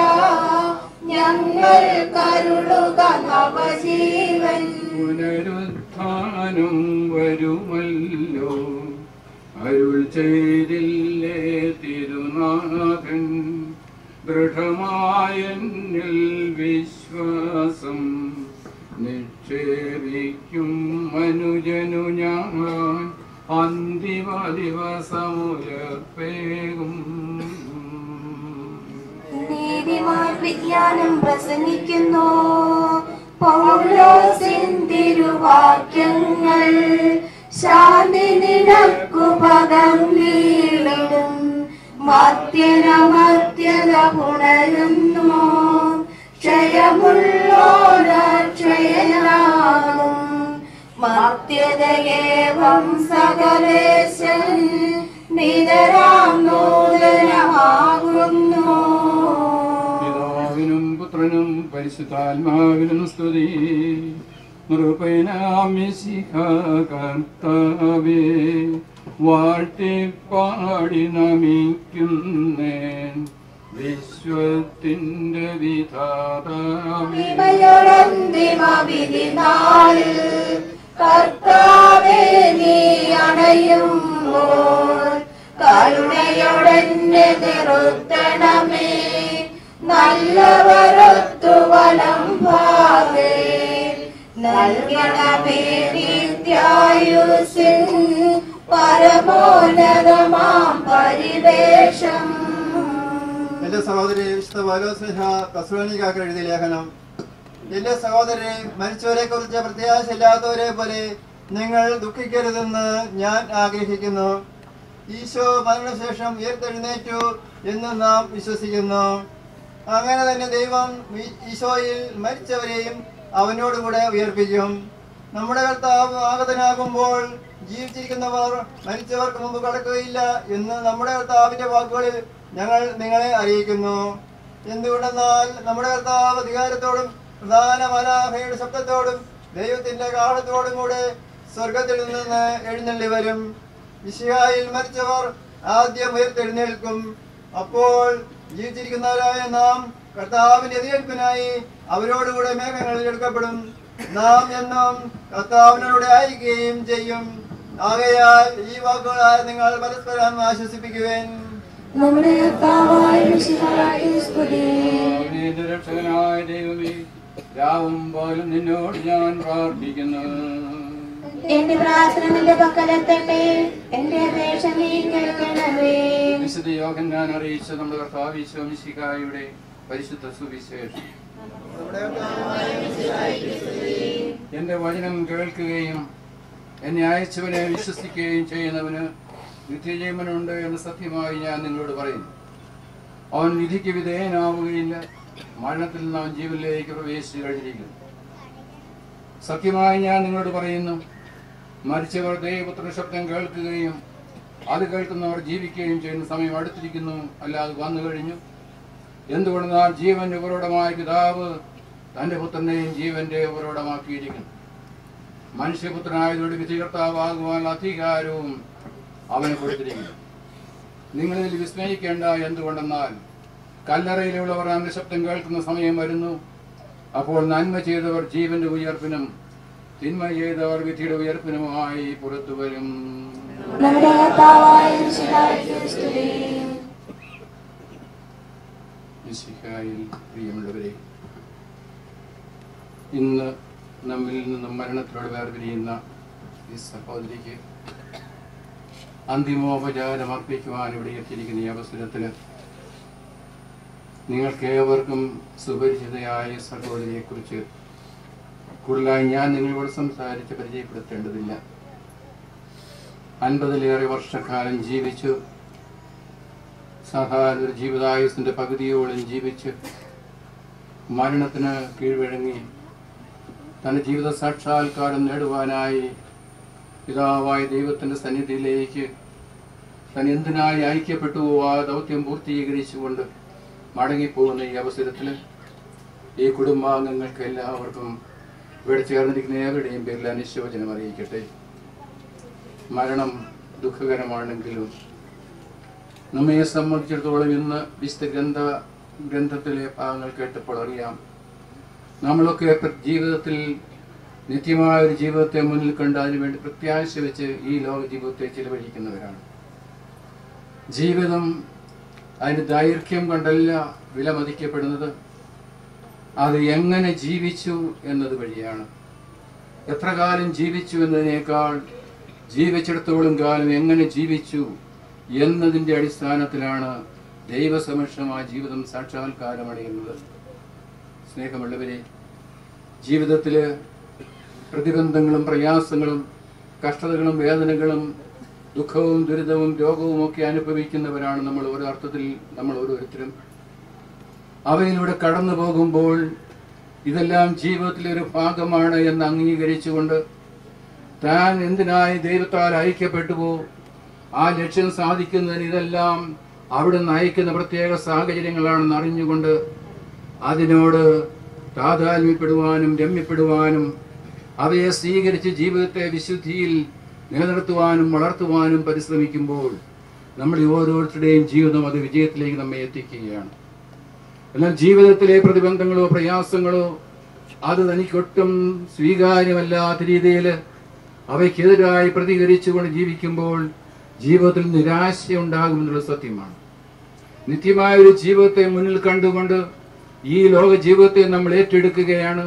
ഞങ്ങൾ കരുളുക നവജീവൻ. പുനരുത്ഥാനം വരുമല്ലോ, അരുൾ ചെയ്തില്ലേ തിരുനാഥൻ ദൃഢമായ വിശ്വാസം നിക്ഷേപിക്കും മനുജനു ഞാൻ അന്തിമ ദിവസമുലപ്പേകും. നീതിമാൻ വിജ്ഞാനം പ്രസംഗിക്കുന്നു, പൗലോസിൻ തിരുവാക്യങ്ങൾ ശാന്തി നിനക്കു പകർന്നിടും. മർത്യത പുണരുന്നു, ക്ഷയമുള്ളോരക്ഷയനാകും. മർത്യതയേവം സകലേശൻ നിതരാം നൂതനമാകുന്നു. പിതാവിനും പുത്രനും പരിശുദ്ധാത്മാവിനും സ്തുതി. കർത്താവേ വാഴ്ത്തിപ്പാടി നമിക്കുന്നേൻ വിശ്വത്തിന്റെ വിധാതാവേ. ഇവയൊരന്തിമ വിധി നാളിൽ കർത്താവേ നീ അണയുമ്പോൾ കരുണയോടെന്നെ നിർത്തണമേ. നല്ലവരൊത്തു വലം ഭാഗേ നൽകണമേ നിത്യായുസ്സിൻ പരമോന്നതമാം പരിവേഷം. എന്റെ സഹോദരി വിശുദ്ധ പൗലോസ്ലീഹ തെസ്സലോനിക്കർക്ക് എഴുതിയ ലേഖനം. എന്റെ സഹോദരരെ, മരിച്ചവരെ കുറിച്ച് പ്രത്യാശയില്ലാത്തവരെ പോലെ നിങ്ങൾ ദുഃഖിക്കരുതെന്ന് ഞാൻ ആഗ്രഹിക്കുന്നു. ഈശോ മരണശേഷം ഉയർത്തെഴുന്നേറ്റു എന്ന് നാം വിശ്വസിക്കുന്നു. അങ്ങനെ തന്നെ ദൈവം ഈശോയിൽ മരിച്ചവരെയും അവനോടുകൂടെ ഉയർപ്പിക്കും. നമ്മുടെ കർത്താവ് ആഗതനാകുമ്പോൾ ജീവിച്ചിരിക്കുന്നവർ മരിച്ചവർക്ക് മുമ്പ് കടക്കുകയില്ല എന്ന് നമ്മുടെ കർത്താവിന്റെ വാക്കുകളിൽ ഞങ്ങൾ നിങ്ങളെ അറിയിക്കുന്നു. എന്തുകൊണ്ടെന്നാൽ നമ്മുടെ കർത്താവ് അധികാരത്തോടും പ്രധാന മലാഖയുടെ ശബ്ദത്തോടും ദൈവത്തിന്റെ കാഹളത്തോടും കൂടെ സ്വർഗത്തിൽ നിന്ന് എഴുന്നള്ളി വരും. മിശിഹായിൽ മരിച്ചവർ ആദ്യം ഉയർത്തെഴുന്നേൽക്കും. അപ്പോൾ ജീവിച്ചിരിക്കുന്നവരായ നാം കർത്താവിന്റെ എതിരേൽപ്പിനായി അവരോടുകൂടെ മേഘങ്ങളിൽ എടുക്കപ്പെടും. നാം എന്നും കർത്താവിനോട് ആയിരിക്കുകയും ചെയ്യും. ആകയാൽ ഈ വാക്കുകളായ നിങ്ങൾ പരസ്പരം ആശ്വസിപ്പിക്കുവേൻ. നമ്മുടെ കർത്താവായ മിശിഹായ്ക്ക് സ്തുതി. രക്ഷകനായ ദൈവമേ, രാവും പകലും നിന്നോട് ഞാൻ പ്രാർത്ഥിക്കുന്നു. എന്റെ പ്രാർത്ഥന നിന്റെ പക്കലെത്തട്ടെ, എന്റെ അപേക്ഷ നീ കേൾക്കണമേ. വിശുദ്ധ യോഹന്നാൻ അറിയിച്ച നമ്മുടെ കർത്താവ് ഈശോ മിശിഹായുടെ പരിശുദ്ധ സുവിശേഷം. എന്റെ വചനം കേൾക്കുകയും എന്നെ അയച്ചവനെ വിശ്വസിക്കുകയും ചെയ്യുന്നവന് നിത്യജീവനുണ്ട് എന്ന് സത്യമായി ഞാൻ നിങ്ങളോട് പറയുന്നു. അവൻ വിധിക്ക് വിധേയനാവുകയില്ല, മരണത്തിൽ നിന്ന് അവൻ ജീവനിലേക്ക് പ്രവേശിച്ചു കഴിഞ്ഞിരിക്കുന്നു. സത്യമായി ഞാൻ നിങ്ങളോട് പറയുന്നു, മരിച്ചവർ ദൈവപുത്രന്റെ ശബ്ദം കേൾക്കുകയും അത് കേൾക്കുന്നവർ ജീവിക്കുകയും ചെയ്യുന്ന സമയം അടുത്തിരിക്കുന്നു, അല്ലാതെ വന്നു കഴിഞ്ഞു. എന്തുകൊണ്ടെന്നാൽ ജീവന്റെ ഉറവിടമായ പിതാവ് തന്റെ പുത്രനെയും ജീവന്റെ ഉറവിടമാക്കിയിരിക്കുന്നു. മനുഷ്യപുത്രനായതോട് വിധികർത്താവാകുവാനുള്ള അധികാരവും അവന് കൊടുത്തിരിക്കുന്നു. നിങ്ങളിൽ വിസ്മയിക്കേണ്ട, എന്തുകൊണ്ടെന്നാൽ കല്ലറയിലുള്ളവർ അവന്റെ ശബ്ദം കേൾക്കുന്ന സമയം വരുന്നു. അപ്പോൾ നന്മ ചെയ്തവർ ജീവന്റെ ഉയർപ്പിനും തിന്മ ചെയ്തവർ വിധിയുടെ ഉയർപ്പിനുമായി പുറത്തു വരും. നമ്മുടെ കർത്താവായ മിശിഹായ്ക്ക് സ്തുതി. മിശിഹായിൽ പ്രിയമുള്ളവരെ, ഇന്ന് നമ്മിൽ നിന്നും മരണത്തിലൂടെ വേർപിരിയുന്ന ഈ സഹോദരിക്ക് അന്തിമോപചാരം അർപ്പിക്കുവാൻ ഇവിടെ എത്തിയിരിക്കുന്ന ഈ അവസരത്തിൽ നിങ്ങൾക്കേവർക്കും സുപരിചിതയായ സഹോദരിയെക്കുറിച്ച് കൂടുതലായി ഞാൻ നിങ്ങളോട് സംസാരിച്ച് പരിചയപ്പെടുത്തേണ്ടതില്ല. 50-ലേറെ വർഷക്കാലം ജീവിച്ചു, സാധാരണ ഒരു ജീവിതായുസിന്റെ പകുതിയോളം ജീവിച്ച് മരണത്തിന് കീഴ്വഴങ്ങി തന്റെ ജീവിത സാക്ഷാത്കാരം നേടുവാനായി പിതാവായ ദൈവത്തിന്റെ സന്നിധിയിലേക്ക് താൻ എന്തിനായി ഐക്യപ്പെട്ടുവോ ആ ദൗത്യം പൂർത്തീകരിച്ചുകൊണ്ട് മടങ്ങിപ്പോകുന്ന ഈ അവസരത്തിൽ ഈ കുടുംബാംഗങ്ങൾക്ക് എല്ലാവർക്കും ഇവിടെ ചേർന്നിരിക്കുന്ന ഏവരുടെയും പേരിൽ അനുശോചനം അറിയിക്കട്ടെ. മരണം ദുഃഖകരമാണെങ്കിലും നമ്മെ സംബന്ധിച്ചിടത്തോളം ഇന്ന് വിശുദ്ധ ഗ്രന്ഥത്തിലെ ഭാഗങ്ങൾ കേട്ടപ്പോൾ അറിയാം, നമ്മളൊക്കെ ജീവിതത്തിൽ നിത്യമായ ഒരു ജീവിതത്തെ മുന്നിൽ കണ്ട് അതിനുവേണ്ടി പ്രത്യാശ വെച്ച് ഈ ലോക ജീവിതത്തെ ചിലവഴിക്കുന്നവരാണ്. ജീവിതം അതിന് ദൈർഘ്യം കൊണ്ടല്ല വിലമതിക്കപ്പെടുന്നത്, അത് എങ്ങനെ ജീവിച്ചു എന്നത് വഴിയാണ്. എത്ര കാലം ജീവിച്ചു എന്നതിനേക്കാൾ ജീവിച്ചിടത്തോളം കാലം എങ്ങനെ ജീവിച്ചു എന്നതിൻ്റെ അടിസ്ഥാനത്തിലാണ് ദൈവസമക്ഷം ആ ജീവിതം സാക്ഷാത്കാരമടയുന്നത്. സ്നേഹമുള്ളവരെ, ജീവിതത്തിൽ പ്രതിബന്ധങ്ങളും പ്രയാസങ്ങളും കഷ്ടതകളും വേദനകളും ദുഃഖവും ദുരിതവും രോഗവും ഒക്കെ അനുഭവിക്കുന്നവരാണ് നമ്മൾ ഓരോ അർത്ഥത്തിൽ നമ്മൾ ഓരോരുത്തരും. അവയിലൂടെ കടന്നു പോകുമ്പോൾ ഇതെല്ലാം ജീവിതത്തിലെ ഒരു ഭാഗമാണ് എന്ന് അംഗീകരിച്ചുകൊണ്ട് താൻ എന്തിനായി ദൈവത്താൽ അയക്കപ്പെട്ടുവോ ആ ലക്ഷ്യം സാധിക്കുന്നതിന് ഇതെല്ലാം അവിടെ നയിക്കുന്ന പ്രത്യേക സാഹചര്യങ്ങളാണെന്ന് അറിഞ്ഞുകൊണ്ട് അതിനോട് താതാത്മ്യപ്പെടുവാനും രമ്യപ്പെടുവാനും അവയെ സ്വീകരിച്ച് ജീവിതത്തെ വിശുദ്ധിയിൽ നിലനിർത്തുവാനും വളർത്തുവാനും പരിശ്രമിക്കുമ്പോൾ നമ്മൾ ഓരോരുത്തരുടെയും ജീവിതം അത് വിജയത്തിലേക്ക് നമ്മെ എത്തിക്കുകയാണ്. എന്നാൽ ജീവിതത്തിലെ പ്രതിബന്ധങ്ങളോ പ്രയാസങ്ങളോ അത് തനിക്കൊട്ടും സ്വീകാര്യമല്ലാത്ത രീതിയിൽ അവയ്ക്കെതിരായി പ്രതികരിച്ചുകൊണ്ട് ജീവിക്കുമ്പോൾ ജീവിതത്തിൽ നിരാശയുണ്ടാകുമെന്നുള്ള സത്യമാണ്. നിത്യമായൊരു ജീവിതത്തെ മുന്നിൽ കണ്ടുകൊണ്ട് ഈ ലോക ജീവിതത്തെ നമ്മൾ ഏറ്റെടുക്കുകയാണ്.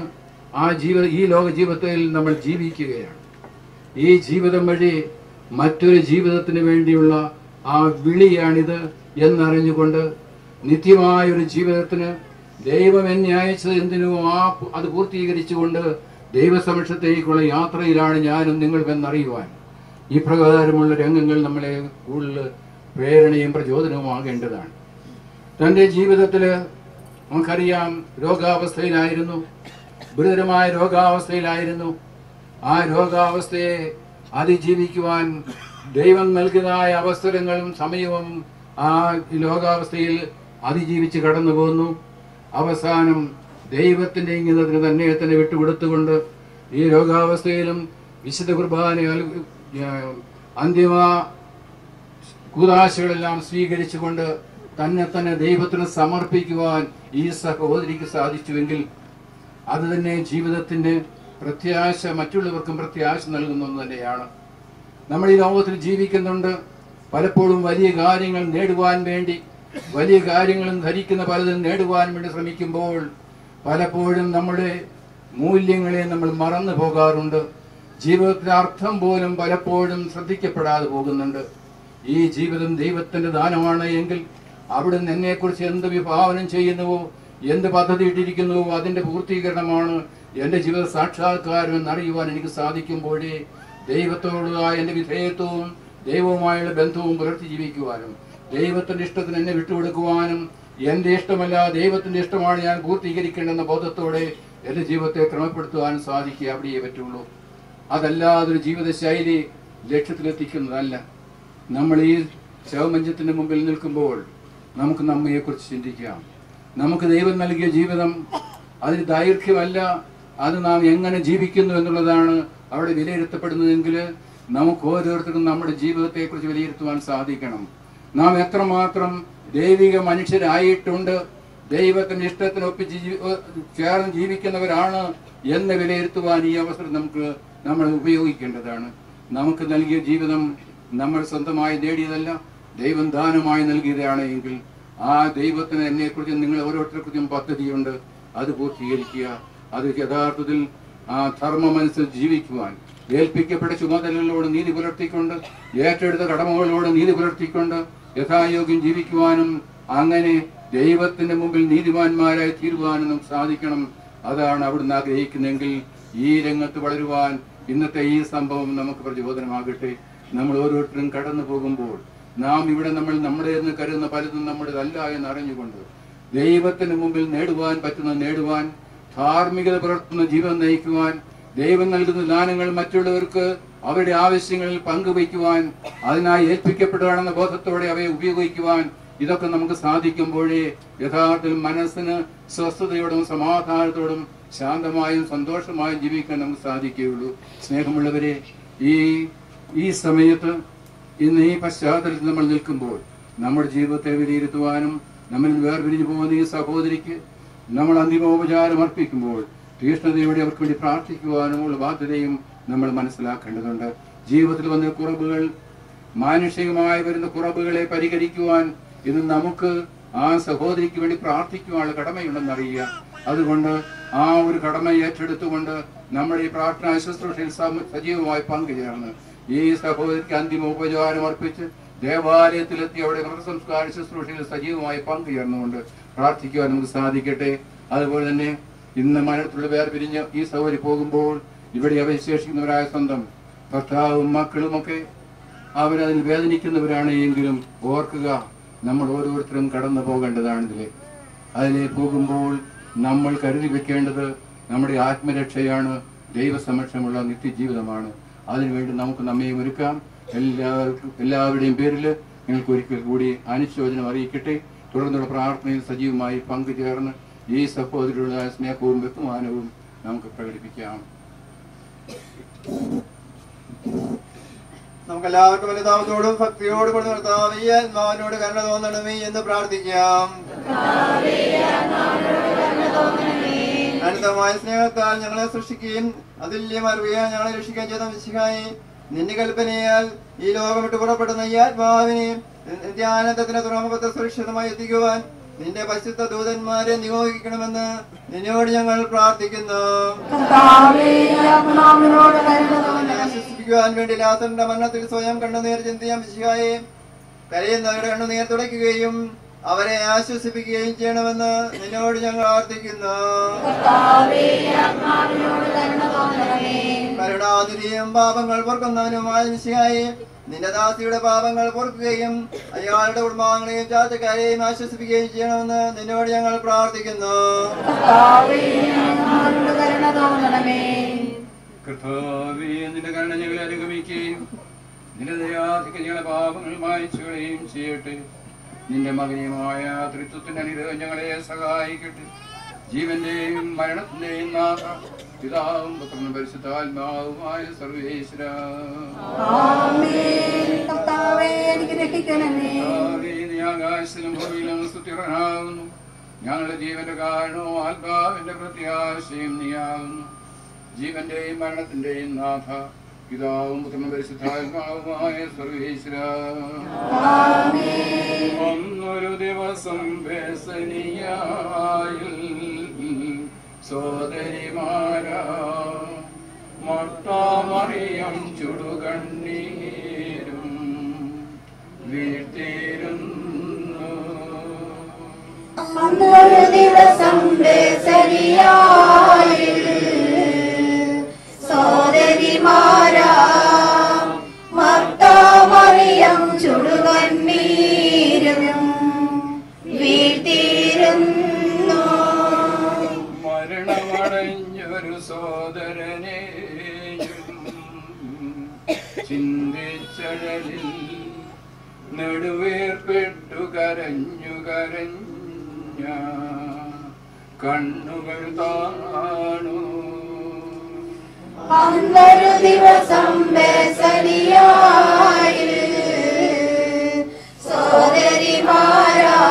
ഈ ലോക ജീവിതത്തിൽ നമ്മൾ ജീവിക്കുകയാണ്. ഈ ജീവിതം വഴി മറ്റൊരു ജീവിതത്തിന് വേണ്ടിയുള്ള ആ വിളിയാണിത് എന്നറിഞ്ഞുകൊണ്ട് നിത്യമായൊരു ജീവിതത്തിന് ദൈവം എന്നെ അയച്ചത് എന്തിനോ അത് പൂർത്തീകരിച്ചുകൊണ്ട് ദൈവസമക്ഷത്തേക്കുള്ള യാത്രയിലാണ് ഞാനും നിങ്ങളും എന്നറിയുവാൻ ഈ പ്രകാരമുള്ള രംഗങ്ങൾ നമ്മളെ കൂടുതൽ പ്രേരണയും പ്രചോദനവുമാകേണ്ടതാണ്. തൻ്റെ ജീവിതത്തിൽ നമുക്കറിയാം, രോഗാവസ്ഥയിലായിരുന്നു, ഗുരുതരമായ രോഗാവസ്ഥയിലായിരുന്നു. ആ രോഗാവസ്ഥയെ അതിജീവിക്കുവാൻ ദൈവം നൽകിയതായ അവസരങ്ങളും സമയവും ആ ലോകാവസ്ഥയിൽ അതിജീവിച്ച് കടന്നു പോന്നു. അവസാനം ദൈവത്തിന്റെ ഇംഗിതത്തിന് തന്നെ വിട്ടുകൊടുത്തുകൊണ്ട് ഈ രോഗാവസ്ഥയിലും വിശുദ്ധ കുർബാന അന്തിമ കൂദാശകളെല്ലാം സ്വീകരിച്ചുകൊണ്ട് തന്നെ ദൈവത്തിന് സമർപ്പിക്കുവാൻ ഈ സഹോദരിക്ക് സാധിച്ചുവെങ്കിൽ അത് തന്നെ ജീവിതത്തിന്റെ പ്രത്യാശ, മറ്റുള്ളവർക്കും പ്രത്യാശ നൽകുന്ന ഒന്ന് തന്നെയാണ്. നമ്മൾ ഈ ലോകത്തിൽ ജീവിക്കുന്നുണ്ട്. പലപ്പോഴും വലിയ കാര്യങ്ങൾ നേടുവാൻ വേണ്ടി, വലിയ കാര്യങ്ങളും ധരിക്കുന്ന പലതും നേടുവാൻ വേണ്ടി ശ്രമിക്കുമ്പോൾ പലപ്പോഴും നമ്മുടെ മൂല്യങ്ങളെ നമ്മൾ മറന്നു പോകാറുണ്ട്. ജീവിതത്തിലെ അർത്ഥം പോലും പലപ്പോഴും ശ്രദ്ധിക്കപ്പെടാതെ പോകുന്നുണ്ട്. ഈ ജീവിതം ദൈവത്തിന്റെ ദാനമാണ് എങ്കിൽ അവിടുന്ന് എന്നെക്കുറിച്ച് എന്ത് വിഭാവനം ചെയ്യുന്നുവോ, എന്ത് പദ്ധതി ഇട്ടിരിക്കുന്നുവോ അതിന്റെ പൂർത്തീകരണമാണ് എന്റെ ജീവിത സാക്ഷാത്കാരം എന്നറിയുവാൻ എനിക്ക് സാധിക്കുമ്പോഴേ ദൈവത്തോടുള്ള എന്റെ വിധേയത്വവും ദൈവവുമായുള്ള ബന്ധവും പുലർത്തി ജീവിക്കുവാനും ദൈവത്തിന്റെ ഇഷ്ടത്തിന് എന്നെ വിട്ടുകൊടുക്കുവാനും എന്റെ ഇഷ്ടമല്ല ദൈവത്തിന്റെ ഇഷ്ടമാണ് ഞാൻ പൂർത്തീകരിക്കേണ്ടെന്ന ബോധത്തോടെ എന്റെ ജീവിതത്തെ ക്രമപ്പെടുത്തുവാനും സാധിക്കുക. അവിടെയേ പറ്റുള്ളൂ. അതല്ലാതൊരു ജീവിതശൈലി ലക്ഷ്യത്തിലെത്തിക്കുന്നതല്ല. നമ്മൾ ഈ ശവമഞ്ചത്തിന്റെ മുമ്പിൽ നിൽക്കുമ്പോൾ നമുക്ക് നമ്മയെക്കുറിച്ച് ചിന്തിക്കാം. നമുക്ക് ദൈവം നൽകിയ ജീവിതം അതിന് ദൈർഘ്യമല്ല, അത് നാം എങ്ങനെ ജീവിക്കുന്നു എന്നുള്ളതാണ് അവിടെ വിലയിരുത്തപ്പെടുന്നതെങ്കിൽ നമുക്ക് ഓരോരുത്തർക്കും നമ്മുടെ ജീവിതത്തെക്കുറിച്ച് വിലയിരുത്തുവാൻ സാധിക്കണം. നാം എത്രമാത്രം ദൈവിക മനുഷ്യരായിട്ടുണ്ട്, ദൈവത്തിന്റെ ഇഷ്ടത്തിനൊപ്പിച്ച് ചേർന്ന് ജീവിക്കുന്നവരാണ് എന്ന് വിലയിരുത്തുവാൻ ഈ അവസരം നമ്മൾ ഉപയോഗിക്കേണ്ടതാണ്. നമുക്ക് നൽകിയ ജീവിതം നമ്മൾ സ്വന്തമായി നേടിയതല്ല, ദൈവം ദാനമായി നൽകിയതാണ് എങ്കിൽ ആ ദൈവത്തിന് എന്നെക്കുറിച്ച് നിങ്ങൾ ഓരോരുത്തർക്കും പദ്ധതിയുണ്ട്. അത് പൂർത്തീകരിക്കുക. അത് യഥാർത്ഥത്തിൽ ആ ധർമ്മമനുസരിച്ച് ജീവിക്കുവാൻ ഏൽപ്പിക്കപ്പെട്ട ചുമതലകളോട് നീതി പുലർത്തിക്കൊണ്ട്, ഏറ്റെടുത്ത കടമകളോട് നീതി പുലർത്തിക്കൊണ്ട് യഥായോഗ്യം ജീവിക്കുവാനും അങ്ങനെ ദൈവത്തിന്റെ മുമ്പിൽ നീതിമാന്മാരായി തീരുവാനും നമുക്ക് സാധിക്കണം. അതാണ് അവിടുന്ന് ആഗ്രഹിക്കുന്നെങ്കിൽ ഈ രംഗത്ത് വളരുവാൻ ഇന്നത്തെ ഈ സംഭവം നമുക്ക് പ്രചോദനമാകട്ടെ. നമ്മൾ ഓരോരുത്തരും കടന്നു പോകുമ്പോൾ നാം ഇവിടെ നമ്മുടെ എന്ന് കരുതുന്ന പലതും നമ്മുടേതല്ല എന്ന് അറിഞ്ഞുകൊണ്ട് ദൈവത്തിന് മുമ്പിൽ നേടുവാൻ പറ്റുന്ന നേടുവാൻ, ധാർമ്മികത പുലർത്തുന്ന ജീവൻ നയിക്കുവാൻ, ദൈവം നൽകുന്ന ദാനങ്ങൾ മറ്റുള്ളവർക്ക് അവരുടെ ആവശ്യങ്ങളിൽ പങ്കുവയ്ക്കുവാൻ, അതിനായി ഏൽപ്പിക്കപ്പെടുകയാണെന്ന ബോധത്തോടെ അവയെ ഉപയോഗിക്കുവാൻ, ഇതൊക്കെ നമുക്ക് സാധിക്കുമ്പോഴേ യഥാർത്ഥത്തിൽ മനസ്സിന് സ്വസ്ഥതയോടും സമാധാനത്തോടും ശാന്തമായും സന്തോഷമായും ജീവിക്കാൻ നമുക്ക് സാധിക്കുകയുള്ളൂ. സ്നേഹമുള്ളവരെ, ഈ സമയത്ത് ഇന്ന് ഈ പശ്ചാത്തലത്തിൽ നമ്മൾ നിൽക്കുമ്പോൾ നമ്മുടെ ജീവിതത്തെ വിലയിരുത്തുവാനും നമ്മളിൽ വേർപിരിഞ്ഞു പോകുന്ന ഈ സഹോദരിക്ക് നമ്മൾ അന്തിമോപചാരം അർപ്പിക്കുമ്പോൾ തീഷ്ണതയോടെ അവർക്ക് വേണ്ടി പ്രാർത്ഥിക്കുവാനുമുള്ള ബാധ്യതയും നമ്മൾ മനസ്സിലാക്കേണ്ടതുണ്ട്. ജീവിതത്തിൽ വന്ന കുറവുകൾ മാനുഷികമായി വരുന്ന കുറവുകളെ പരിഹരിക്കുവാൻ ഇന്ന് നമുക്ക് ആ സഹോദരിക്ക് വേണ്ടി പ്രാർത്ഥിക്കുവാനുള്ള കടമയുണ്ടെന്ന് അറിയുക. അതുകൊണ്ട് ആ ഒരു കടമ ഏറ്റെടുത്തുകൊണ്ട് നമ്മുടെ ഈ പ്രാർത്ഥനാ ശുശ്രൂഷയിൽ സജീവമായി പങ്കുചേർന്ന് ഈ സഹോദരിക്ക് അന്തിമോപചാരം അർപ്പിച്ച് ദേവാലയത്തിലെത്തി അവിടെ മൃതസംസ്കാര ശുശ്രൂഷയിൽ സജീവമായി പങ്കുചേർന്നുകൊണ്ട് പ്രാർത്ഥിക്കുവാൻ നമുക്ക് സാധിക്കട്ടെ. അതുപോലെ തന്നെ ഇന്ന് മരണത്തിലുള്ള വേർപിരിഞ്ഞ് ഈ സഹോദരി പോകുമ്പോൾ ഇവിടെ അവശേഷിക്കുന്നവരായ സ്വന്തം ഭർത്താവും മക്കളുമൊക്കെ അവരതിൽ വേദനിക്കുന്നവരാണ് എങ്കിലും ഓർക്കുക, നമ്മൾ ഓരോരുത്തരും കടന്നു പോകേണ്ടതാണിതിലെ. അതിലെ പോകുമ്പോൾ നമ്മൾ കരുതി വെക്കേണ്ടത് നമ്മുടെ ആത്മരക്ഷയാണ്, ദൈവസമക്ഷമുള്ള നിത്യജീവിതമാണ്. അതിനുവേണ്ടി നമുക്ക് നമ്മെ ഒരുക്കാം. എല്ലാവരുടെയും പേരിൽ നിങ്ങൾക്ക് ഒരിക്കൽ കൂടി അനുശോചനം അറിയിക്കട്ടെ. തുടർന്നുള്ള പ്രാർത്ഥനയിൽ സജീവമായി പങ്കുചേർന്ന് ഈ സഹോദരിയുടെ സ്നേഹവും ബഹുമാനവും നമുക്ക് പ്രകടിപ്പിക്കാം. നമുക്കെല്ലാവർക്കും വലുതാമത്തോടും ഭക്തിയോടും കൂടി നിർത്താം. ഈ ആത്മാവിനോട് കരുണ തോന്നണമേ എന്ന് പ്രാർത്ഥിക്കാം. അനന്തമായ സ്നേഹത്താൽ ഞങ്ങളെ സൃഷ്ടിക്കുകയും അതുല്യം അറിയുകയും ഞങ്ങളെ രക്ഷിക്കുകയും ചെയ്ത മിശിഹായി, നിന്റെ കൽപ്പനയാൽ ഈ ലോകം വിട്ട് പുറപ്പെടുന്ന ഈ ആത്മാവിനെ നിത്യാനന്ദത്തിന്റെ തുറമുഖത്ത് സുരക്ഷിതമായി എത്തിക്കുവാൻ നിന്റെ പരിശുദ്ധ ദൂതന്മാരെ നിയോഗിക്കണമെന്ന് നിന്നോട് ഞങ്ങൾ പ്രാർത്ഥിക്കുന്നു. ആശ്വസിപ്പിക്കുവാൻ വേണ്ടി ലാസറിന്റെ മരണത്തിൽ സ്വയം കണ്ണുനീർ ചിന്തിയ മിശിഹായെ, കരയുന്നവരുടെ കണ്ണുനീർ തുടയ്ക്കുകയും അവരെ ആശ്വസിപ്പിക്കുകയും ചെയ്യണമെന്ന് നിന്നോട് ഞങ്ങൾ പ്രാർത്ഥിക്കുന്നു. കരുണാനിധിയും പാപങ്ങൾ പൊറുക്കുന്നവനുമായ മിശിഹായെ, നിന്റെ ദാസിയുടെ പാപങ്ങൾ പൊറുക്കുകയും അയാളുടെ കുടുംബാംഗങ്ങളെയും ചാർച്ചക്കാരെയും ആശ്വസിപ്പിക്കുകയും ചെയ്യണമെന്ന് നിന്നോട് ഞങ്ങൾ പ്രാർത്ഥിക്കുന്നു. കർത്താവേ, നിന്റെ കരുണ ഞങ്ങളെ അനുഗമിക്കുകയും നിന്റെ ദയാധികം ഞങ്ങളെ പാപങ്ങൾ മായ്ച്ചുകളയും ചെയ്യട്ടെ. നിന്റെ മകനീയമായ തൃത്വത്തിന്റെ അനുഗ്രഹം ഞങ്ങളെ സഹായിക്കട്ടെ. ജീവന്റെയും മരണത്തിന്റെയും നാഥ, പിതാവും പുത്രനും പരിശുദ്ധാത്മാവുമായ സർവേശ്വര, നീ ആകാശത്തിലും ഭൂമിയിലും സ്തുതിർഹനാകുന്നു. ഞങ്ങളുടെ ജീവന്റെ കാരണവും ആത്മാവിന്റെ പ്രത്യാശയും നീയാകുന്നു. ജീവന്റെയും മരണത്തിന്റെയും നാഥ, പിതാവും പുത്രനും പരിശുദ്ധാത്മാവുമായ സർവേശ്വര. ഒന്നൊരു ദിവസം ബേസനിയായിൽ സോദരിമാരാ മർത്താമറിയം ചുടുകണ്ണീരും വീഴ്ത്തിയിരുന്നു. അന്നൊരു ദിവസം ബേസനിയായിൽ സോദരിമാരാ മർത്താമറിയം ചുടുകണ്ണീരും വീഴ്ത്തിയിരുന്നു. മരണമടഞ്ഞൊരു സോദരനെയും ചിന്തിച്ചഴലിൽ നെടുവേർപ്പെട്ടു കരഞ്ഞു കരഞ്ഞ കണ്ണുകൾ താണു. അന്നൊരു ദിവസം ബേസനിയായിൽ സോദരിമാരാ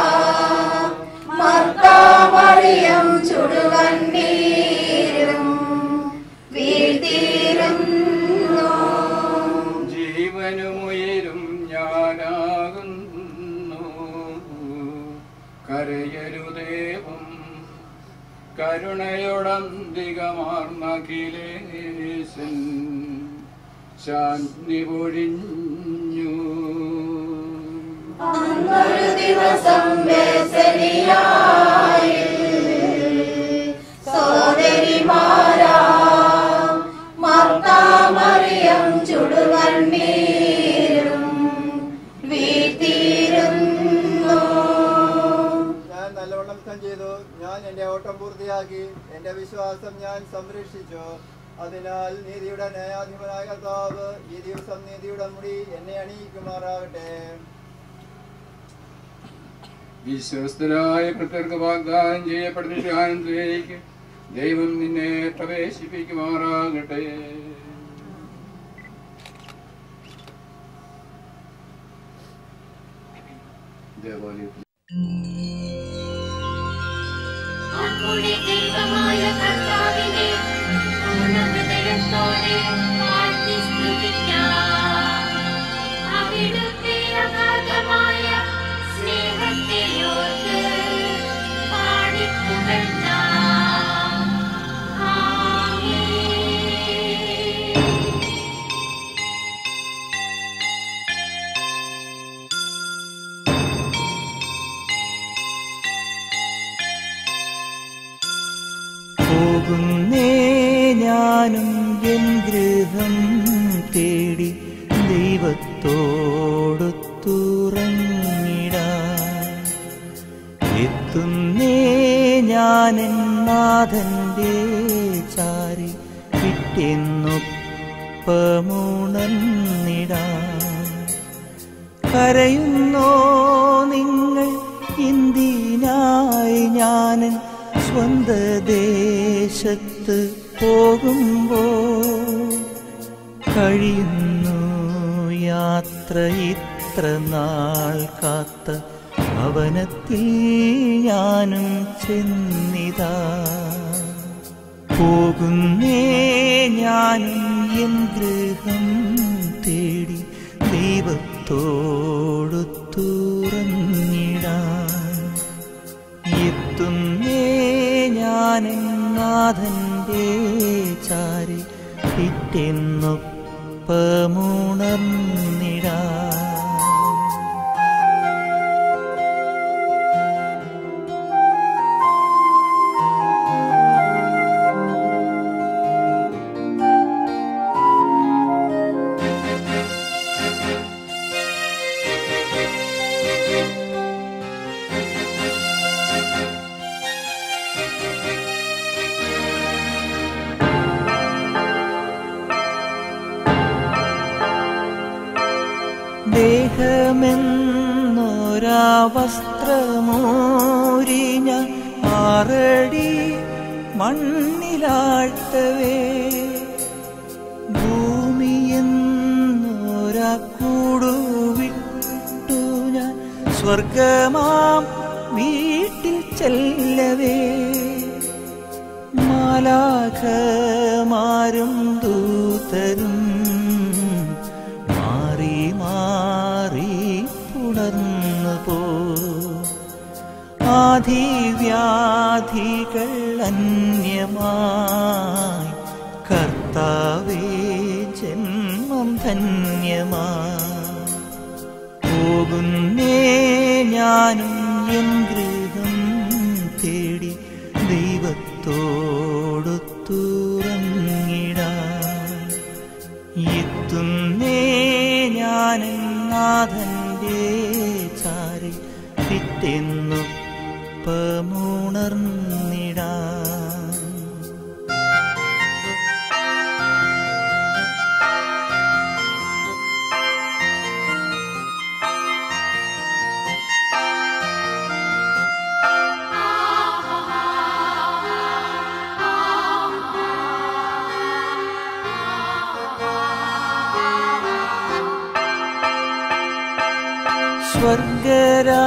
മർത്താമറിയം ചുടുകണ്ണീരും വീഴ്ത്തിയിരുന്നു. ജീവനുമുയരും ഞാനാകുന്നു, കരയരുദേവം കരുണയോടന്തികമാർന്നഖിലേശൻ ശാന്തി പൊഴിഞ്ഞു. അന്നൊരു ദിവസം ബേസനിയായിൽ സോദരിമാരാ മർത്താമറിയം ചുടുകണ്ണീരും വീഴ്ത്തിയിരുന്നു. ഞാൻ നല്ലവണ്ണം ചെയ്തു, ഞാൻ എന്റെ ഓട്ടം പൂർത്തിയാക്കി, എന്റെ വിശ്വാസം ഞാൻ സംരക്ഷിച്ചു. അതിനാൽ നീതിയുടെ ന്യായാധിപനായ കർത്താവ് ഈ ദിവസം നീതിയുടെ മുടി എന്നെ അണിയിക്കുമാറാകട്ടെ. വിശ്വസ്തരായ പ്രത്യർക്ക് വാഗ്ദാനം ചെയ്യപ്പെടുന്ന ആനന്ദത്തിലേക്ക് ദൈവം നിന്നെ പ്രവേശിപ്പിക്കുമാറാകട്ടെ. ദേവാലയത്തിൽ നമ്മുടെ ദൈവമായ കർത്താവിനെ പൂർണ്ണഹൃദയത്തോടെ വാഴ്ത്തി സ്തുതിക്കാം. അവിടെ ഞാനും എൻ ഗൃഹം തേടി ദൈവത്തോടൊത്തുറങ്ങിടാൻ. എത്തുന്നേ ഞാനെൻ നാഥന്റെ ചാരി പിറ്റെന്നൊപ്പമുണർന്നിടാൻ. കരയുന്നോ നിങ്ങൾ എന്തിനായി ഞാനൻ സ്വന്ത ദേശത്ത് പോകുമ്പോൾ? കഴിയുന്നു യാത്ര ഇത്ര നാൾ കാത്ത ഭവനത്തിൽ ഞാനും ചെന്നിതാ. പോകുന്നേ ഞാനും എൻ ഗൃഹം തേടി ദൈവത്തോടൊത്തുറങ്ങിടാൻ. എത്തുന്നേ ഞാനെൻ നാഥന്റെ ചാരി പിറ്റെന്നൊപ്പമുണർന്നിടാൻ. ദേഹമെന്നൊരാ വസ്ത്രമോരി ഞാൻ 6 അടി മണ്ണിലാഴ്ത്തവേ, ഭൂമിയെന്നൊരാ കൂടുവിട്ടു ഞാൻ സ്വർഗമാം വീട്ടിൽ ചെല്ലവേ. മാലാഖമാരും ദൂതരും മാറി മാറി പുണർന്നു പോ. ആധിവ്യാധികൾ അന്യമായി കർത്താവേ ജന്മം ധന്യമായി. പോകുന്നേ ഞാനും എൻ ഗൃഹം തേടി ദൈവത്തോടൊത്തുറങ്ങിടാൻ. എത്തുന്നേ ഞാനെൻ നാഥന്റെ ചാരി പിറ്റെന്നൊപ്പമുണർന്നിടാൻ.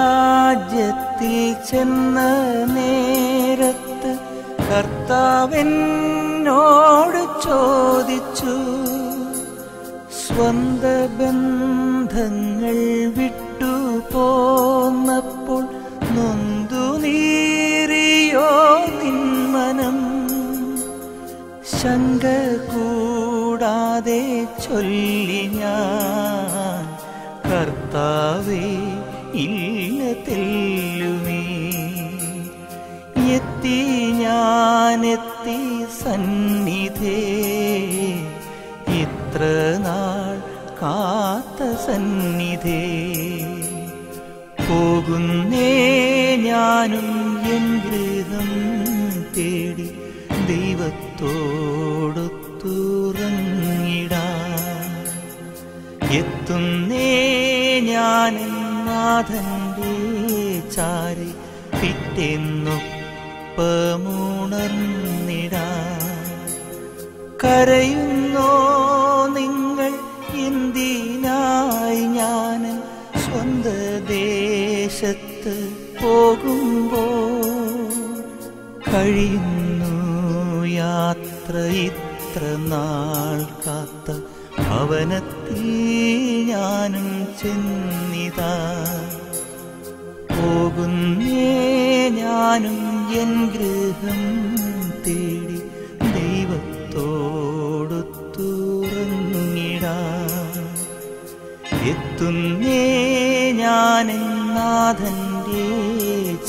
സ്വർഗരാജ്യത്തിൽ ചെന്ന നേരത്ത് കർത്താവെന്നോട് ചോദിച്ചു, സ്വന്ത ബന്ധങ്ങൾ വിട്ടു പോന്നപ്പോൾ നൊന്തു നീറിയോ നിന്മനം? ശങ്ക കൂടാതെ ചൊല്ലി ഞാൻ, കർത്താവേ ഇല്ല തെല്ലുമേ. എത്തി ഞാനെത്തി സന്നിധേ, ഇത്ര നാൾ കാത്ത സന്നിധേ. പോകുന്നേ ഞാനും എൻ ഗൃഹം തേടി ദൈവത്തോടൊത്തുറങ്ങിടാൻ. എത്തുന്നേ ഞാനെൻ നാഥന്റെ ചാരി പിറ്റെന്നൊപ്പമുണർന്നിടാൻ. കരയുന്നോ നിങ്ങൾ എന്തിനായി ഞാനൻ സ്വന്ത ദേശത്ത് പോകുമ്പോൾ? കഴിയുന്നു യാത്ര ഇത്ര നാൾ കാത്ത ഭവനത്തിൽ ഞാനും ചെന്നിതാ. പോകുന്നേ ഞാനും എൻ ഗൃഹം തേടി ദൈവത്തോടൊത്തുറങ്ങിടാൻ. എത്തുന്നേ ഞാനെൻ നാഥന്റെ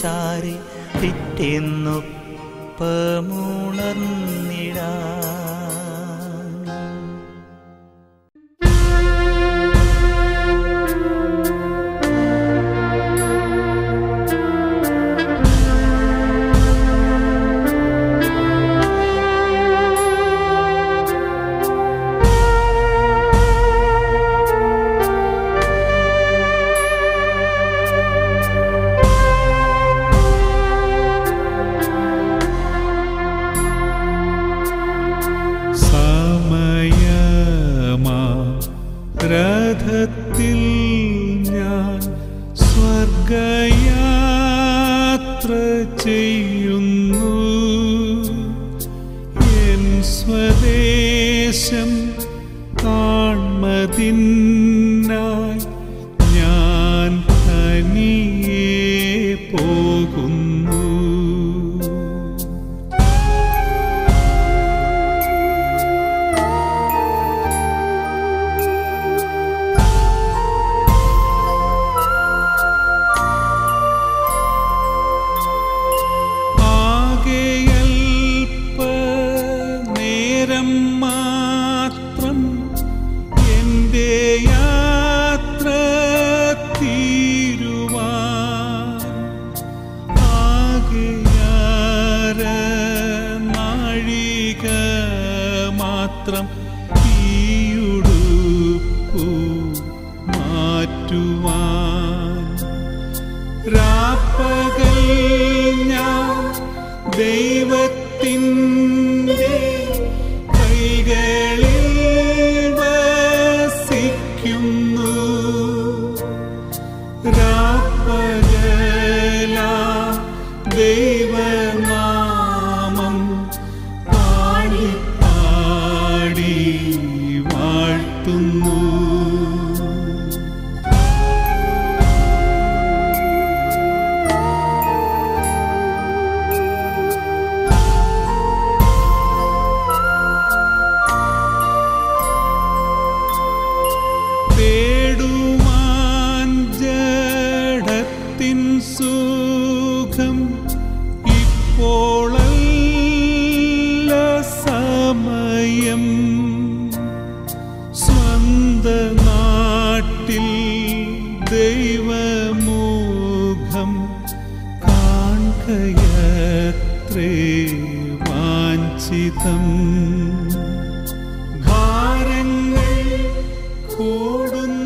ചാരി പിറ്റെന്നൊപ്പമുണർന്നിടാൻ. സ്വർഗയാത്ര ചെയ്യുന്നു, എൻ സ്വദേശം കാൺമതിനായി ഞാൻ തനിയെ പോകുന്നു. മാത്രം എൻ്റെ യാത്ര തീരുവാൻ ആകെയാര നാഴിക മാത്രം തീയുടുപ്പു മാറ്റുവാൻ രാപ്പകൽ ഞാൻ ദൈവത്തിൻ്റെ കൈകളിൽ വസിക്കുന്നു. രാപ്പകലാ ദൈവനാമം പാടി പാടി വാഴ്ത്തുന്നു. സുഖം ഇപ്പോഴല്ല സമയം, സ്വന്ത നാട്ടിൽ ദൈവമുഖം കാൺകയത്രേ വാഞ്ചിതം. ഭാരങ്ങൾ കൂടുന്നതിനൊന്നും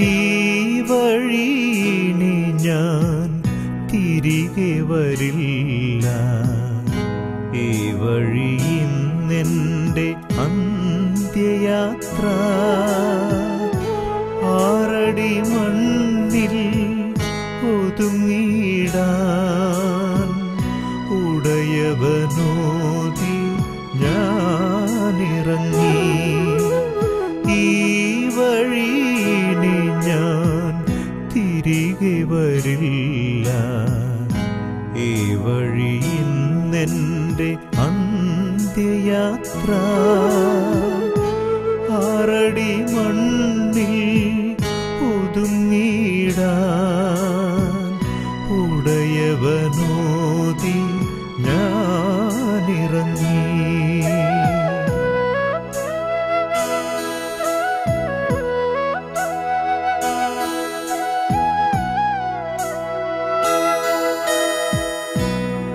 ഈ വഴിയിനി ഞാൻ തിരികെ വരില്ല, ഈ വഴി ഇന്നെൻ്റെ അന്ത്യയാത്ര. ആറടി മണ്ണിൽ ഒതുങ്ങിടാൻ ഉടയവനോതി ഞാനിറങ്ങി. ഈ വഴിയിനി ഞാൻ തിരികെ വരില്ല, ഈ വഴി ഇന്നെൻ്റെ അന്ത്യയാത്ര. ആറടി മണ്ണിൽ ഒതുങ്ങിടാൻ ഉടയവനോതി ഞാനിറങ്ങി.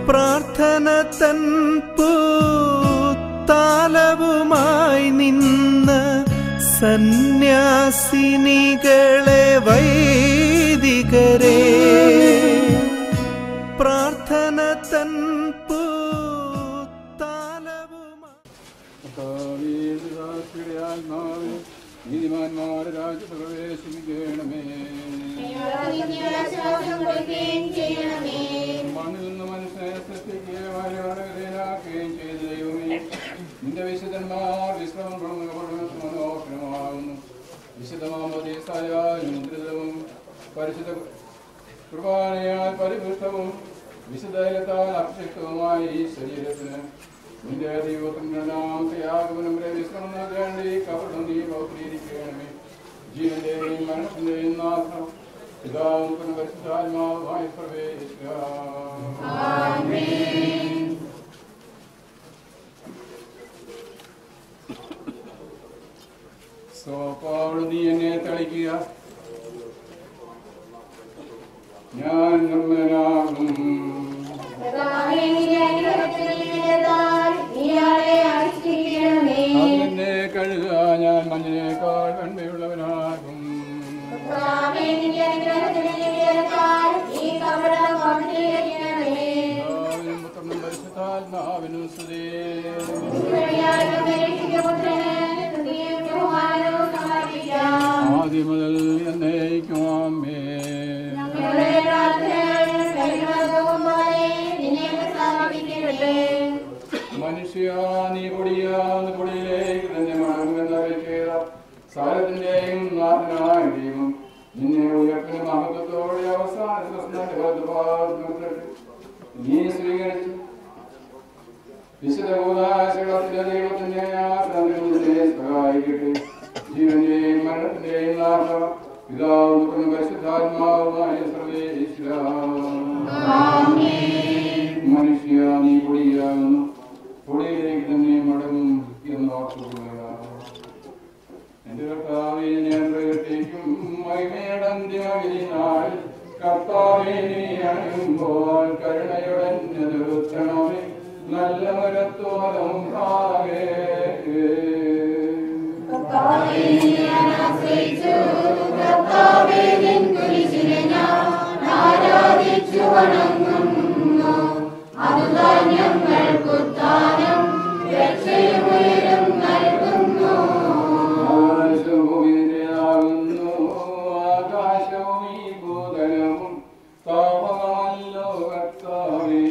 പ്രാർത്ഥന തൻ പൂത്താലവുമായി നിന്ന സന്യാസിനികളെ വൈദികരെ, പ്രാർത്ഥന തൻ പൂത്താലവുമായി നീതിമാന്മാരുടെ രാജ്യപ്രവേശിക്കണമേ. മണ്ണിൽ നിന്ന് മനുഷ്യനെ സൃഷ്ടിക്കുകയും ചെയ്ത ദൈവമേ, നിന്റെ വിശുദ്ധന്മാർ വിശ്രമം മനോഹരമാകുന്നു. വിശുദ്ധമാമോദീസായാൽ മുദ്രിതവും പരിശുദ്ധ കുർബാനയാൽ പരിപുഷ്ടവും വിശുദ്ധത്താൽ അഭിഷിക്തവുമായ ഈ ശരീരത്തിന് നിന്റെ ദൈവത്തിന്റെ രണ്ടാമത്തെ ആഗമനം വരെ വിശ്രമം നൽകേണ്ടി കപടം നീ പൗത്രീകരിക്കണമേ. ജീവന്റെയും മനുഷ്യന്റെയും നാഥം പിതാവും പരിശുദ്ധാത്മാവുമായി പ്രവേശിക്കുക. സോപ്പാവള് നീ എന്നെ തളിക്കുക, ഞാൻ നിർമ്മലനാകും. അതിനെ കഴുകുക, ഞാൻ മഞ്ഞിനേക്കാൾ വെണ്മയുള്ളവനാകും. പരിശുദ്ധാത്മാവിനും സ്തുതി. ആദ്യം മുതൽ എന്നേക്കും ആമേൻ. മനുഷ്യ നീ പൊടിയാ കുടിയിലേക്ക് തന്നെ മടങ്ങുമെന്നറിയിക്കുക സകലത്തിന്റെയും നാഥനായ ദൈവം നിന്നെ ഉയർത്തുന്ന മഹത്വത്തോടെ അവസാന നീ സ്വീകരിച്ചു വിശുദ്ധ കൂതാശകളത്തിന്റെ ദൈവത്തിന്റെ ആശ്രമത്തിനെ സഹായിക്കട്ടെ. ജീവന്റെയും മരണത്തിന്റെയും നാഥ പിതാവും പരിശുദ്ധാത്മാവുമായ സർവേശ്വര മനുഷ്യ നീ പൊടിയാകുന്നു, പൊടിയിലേക്ക് തന്നെ മടങ്ങും എന്നോർത്തുകൊള്ളുക. എന്റെ കർത്താവേ ഞാൻ പ്രകൃതിക്കും മഹിമയടന്ത്യനാൾ കർത്താവേ നീ അണിയുമ്പോൾ കരുണയുടെ നിർത്തണമേ നല്ല മരത്തോലം പ്രാകേ. ആകാശവും ഈ ഭൂതലവും താപമല്ലോ കർത്താവേ,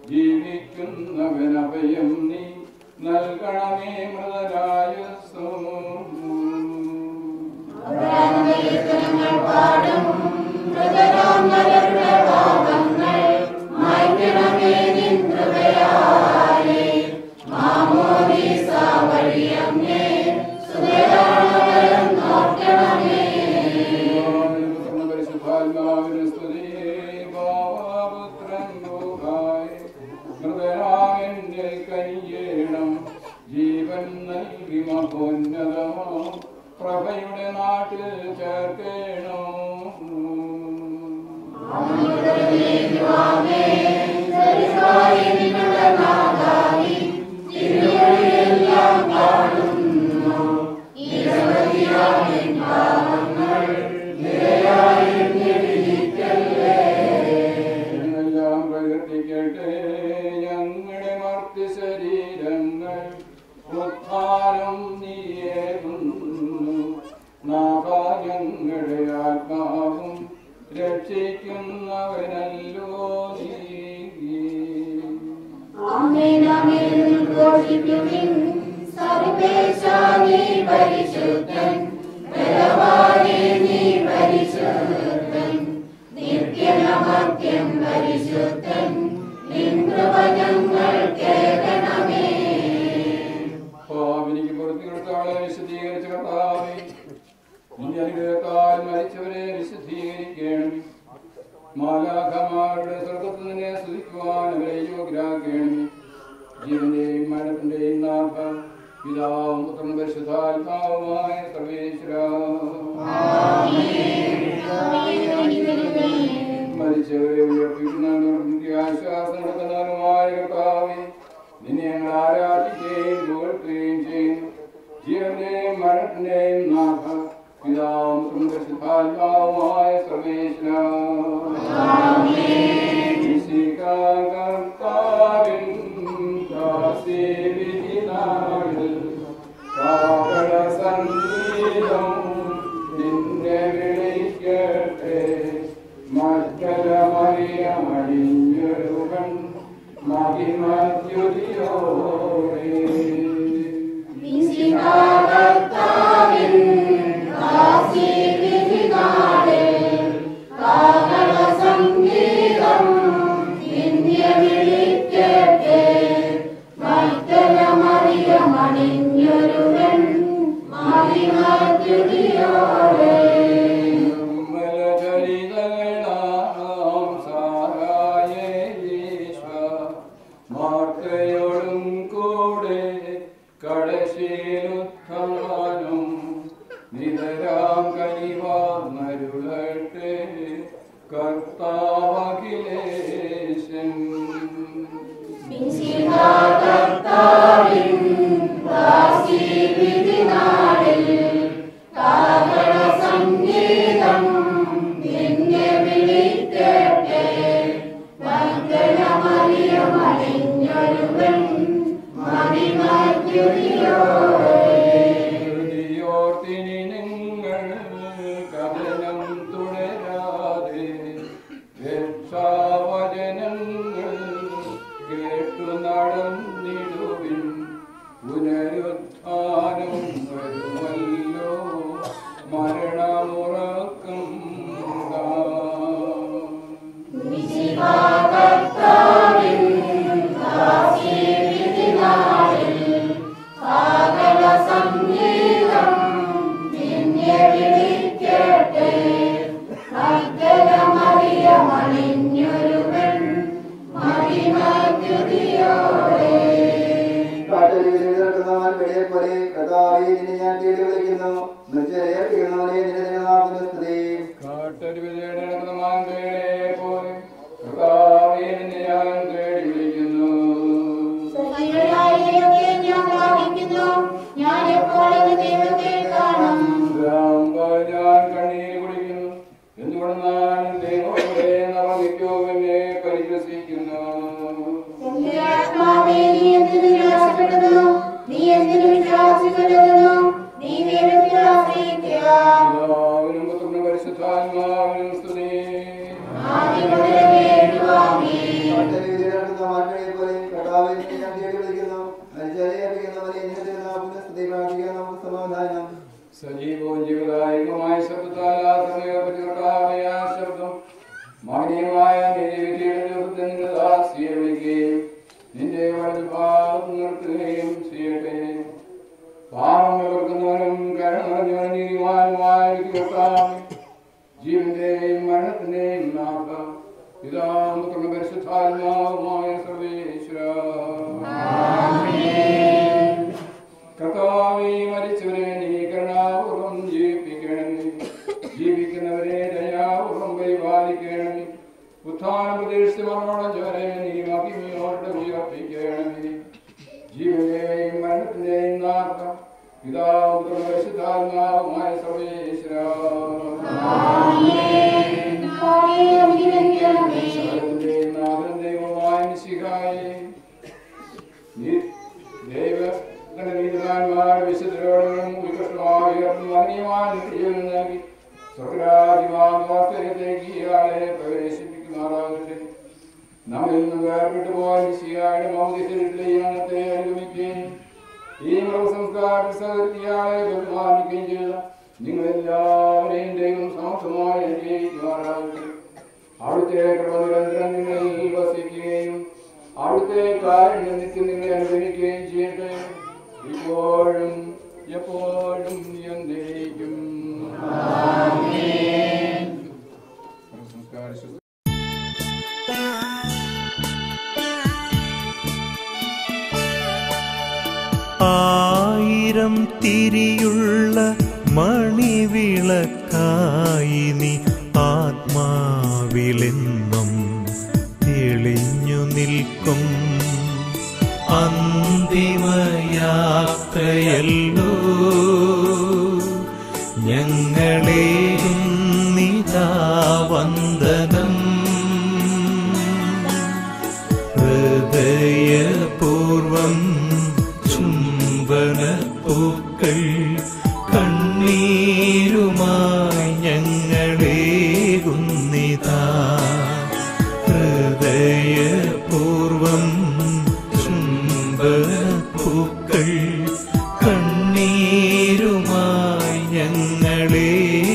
ജീവിക്കുന്നവനഭയം നീ നൽകണമേ മൃതരായുസ്സു. പരിശുദ്ധാത്മാവിന് സ്തുതി. ഭാവപുത്രൻ മൃതരാമെന്റെ കയ്യേണം ജീവൻ നൽകി മഹോന്നതമോ പ്രഭയുടെ നാട്ടിൽ ചേർക്കേണോ. എന്നെല്ലാം പ്രകീർത്തിക്കട്ടെ ഞങ്ങളുടെ മർത്യ ശരീരങ്ങൾ ഉത്ഥാനം നീയേകുന്നു. നാഥാ ഞങ്ങളുടെ ആത്മാവും രക്ഷിക്കുന്നവനല്ലോ നീ. പരിശുദ്ധൻ ബലവാനേ നീ പരിശുദ്ധൻ നിത്യമർത്യൻ പരിശുദ്ധൻ നിൻ കൃപ ഞങ്ങൾ കേൾക്കണമേ. പാപിനിക്ക് പുറത്തു കൊടുത്താളെ വിശദീകരിച്ച കർത്താവേ, നിന്റെ അനുഗ്രഹത്താൽ മരിച്ചവരെ വിശദീകരിക്കണം. മാലാഖമാരുടെ സ്വർഗ്ഗത്തിൽ നിന്നെ സ്തുതിക്കുവാൻ അവരെ യോഗ്യരാക്കണമേ. ജീവന്റെയും മരണത്തിന്റെയും നാഥ പിതാവും പുത്രനും പരിശുദ്ധാത്മാവുമായ സർവേശ്വര മരിച്ചവരെ ഉയർപ്പിക്കുന്ന ആശ്വാസം നടത്തുന്നവനുമായ കർത്താവേ, നിന്നെ ഞങ്ങൾ ആരാധിക്കുകയും പുകഴ്ത്തുകയും ചെയ്യുന്നു. ജീവന്റെയും മരണത്തിന്റെയും നാഥ പിതാവും പുത്രനും പരിശുദ്ധാത്മാവുമായ സർവേശ്വര കർത്താവിൻ ദാസീവിധിനാളിൽ കാവള സംഗീതം നിന്നെ വിളിക്കട്ടെ. മറ്റൊരമറിയമണിഞ്ഞൊരുവൻ മഹിമദ്യുതിയോടെ മാർത്തയോടും കൂടെ കടശീലുത്ഥാനം നിതരാം കനിവാർന്നരുളട്ടെ കർത്താവഖിലേശൻ. ഹൃദയോർത്തിനി നിങ്ങൾ കഥനം തുടരാതെ രക്ഷാവചനങ്ങൾ കേട്ടു നടന്നിടുവിൻ. പുനരു പുനരുത്ഥാനം വരുമല്ലോ മരണമുറക്കം സജീവവും ജീവദായകമായ ശബ്ദത്താൽ ശബ്ദം മാന്യമായ ദാസിയെ വിളിക്കുകയും നിന്റെ വലതുഭാഗം നിർത്തുകയും ചെയ്യട്ടെ. പാപം വെറുക്കുന്നവനും കരുണ നീതിമാനുമായ ജീവന്റെയും മരണത്തിന്റെയും നാഥ പിതാവും പരിശുദ്ധാത്മാവുമായ സർവേശ്വര കർത്താവേ, മരിച്ചവരെ നീ കരുണാപൂർവം ജീവിപ്പിക്കണമേ. ജീവിക്കുന്നവരെ ദയാപൂർവം പരിപാലിക്കണമേ. ഉത്ഥാനം പ്രതീക്ഷിച്ച് മരണമടഞ്ഞവരെ നീ മഹിമയോടെ ഉയർപ്പിക്കണമേ. ജീവന്റെയും മരണത്തിന്റെയും നാഥ പിതാവും പരിശുദ്ധാത്മാവുമായ സർവേശ്വര നാഥൻ ദൈവമായ മിശിഹായേ, നീതിമാന്മാർ വിശുദ്ധരോടും ഉത്കൃഷ്ടമായി ജീവൻ നൽകി സ്വർഗരാജിവാസത്തിലേക്ക് ഇയാളെ പ്രവേശിപ്പിക്കുമാറാകട്ടെ. നമ്മിൽ നിന്ന് വേർപെട്ടു പോയ മിശിഹായുടെ മൗലികത്തെ അനുഗമിക്കുകയും ഈ മൃഗസംസ്കാര ഇയാളെ ബഹുമാനിക്കുകയും ചെയ്ത നിങ്ങളെല്ലാവരെയും ദൈവം സമർത്ഥമായി അനുഗ്രഹിക്കുമാറാകട്ടെ. അവിടുത്തെ കൃപ നിരന്തരം നിങ്ങളിൽ വസിക്കുകയും അവിടുത്തെ കാര്യം നിത്യം നിങ്ങളെ അനുഗ്രഹിക്കുകയും ചെയ്യട്ടെ. ഇപ്പോഴും എപ്പോഴും എന്നേക്കും. ആയിരം തിരിയുള്ള മണിവിളക്കായി നീ ആത്മാവിലെന്നും തെളിഞ്ഞു നിൽക്കും. അന്തിമയാത്രയല്ലോ ഞങ്ങളേകും നിതാ വന്ദനം. ഹൃദയപൂർവം ചുംബനപ്പൂക്കൾ കണ്ണീരുമായി ഞങ്ങളേകുന്നിതാ. ഹൃദയപൂർവം ചുംബനപ്പൂക്കൾ കണ്ണീരുമായി ഞങ്ങളേകുന്നിതാ.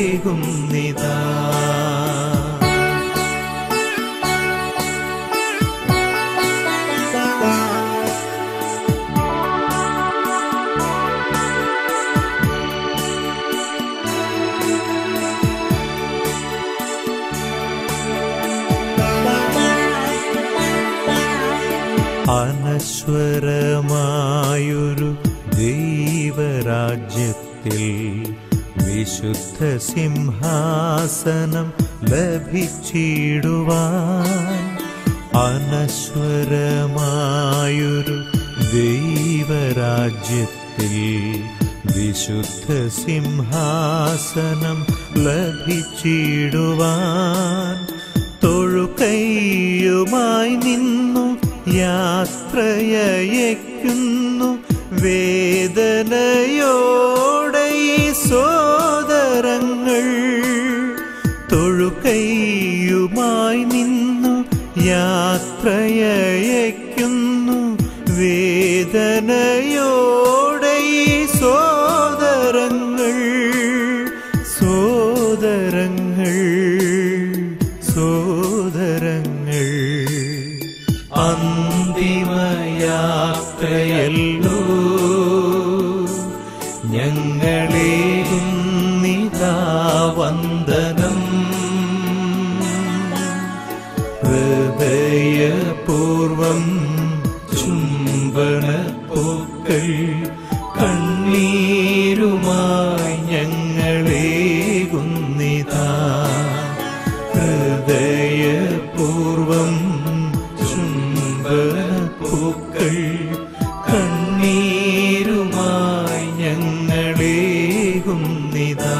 അനശ്വരമായൊരു ദൈവരാജ്യത്തിൽ വിശുദ്ധ സിംഹാസനം ലഭിച്ചിടുവാൻ. അനശ്വരമായൊരു ദൈവരാജ്യത്തിൽ വിശുദ്ധ സിംഹാസനം ലഭിച്ചിടുവാൻ. തൊഴുകൈയുമായി നിന്നു യാത്രയയക്കുന്നു വേദനയോടെ ഈ സോദരങ്ങൾ. തൊഴുകൈയുമായി നിന്നു യാത്രയയക്കുന്നു വേദനയോടെ ഈ ഞങ്ങളേകുന്നിതാ വന്ദനം. ഹൃദയപൂർവം ചുംബനപ്പൂക്കൾ കണ്ണീരുമായി ഞങ്ങളേകുന്നിതാ. ഹൃദയപൂർവം ചുംബനപ്പൂക്കൾ കണ്ണീരുമായി ഞങ്ങളേകുന്നിതാ.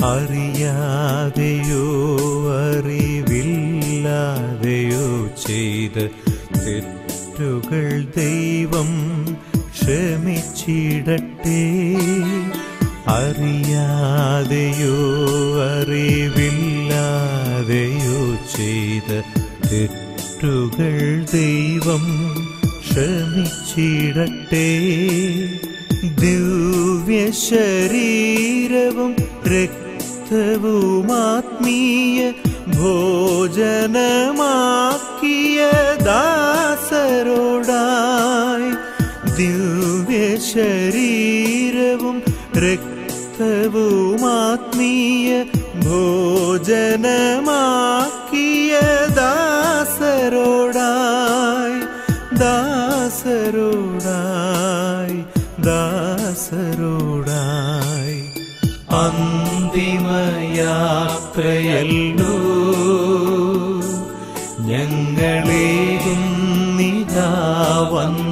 അറിയാതെയോ അറിവില്ലാതെയോ ചെയ്ത തെറ്റുകൾ ദൈവം ക്ഷമിച്ചിടട്ടെ. അറിയാതെയോ അറിവില്ലാതെയോ ചെയ്ത തെറ്റുകൾ ദൈവം ക്ഷമിച്ചിടട്ടെ. ദിവ്യശരീരവും രക്തവുമാത്മീയ ഭോജനമാക്കിയ ദാസരോടായി. ദിവ്യശരീരവും രക്തവുമാത്മീയ ഭോജനമാക്കിയ ദാസരോടായി. ദാസരോടായി ദാസരോടായി. അന്തിമയാത്രയല്ലോ ഞങ്ങളേകുന്നിതാ വന്ദനം.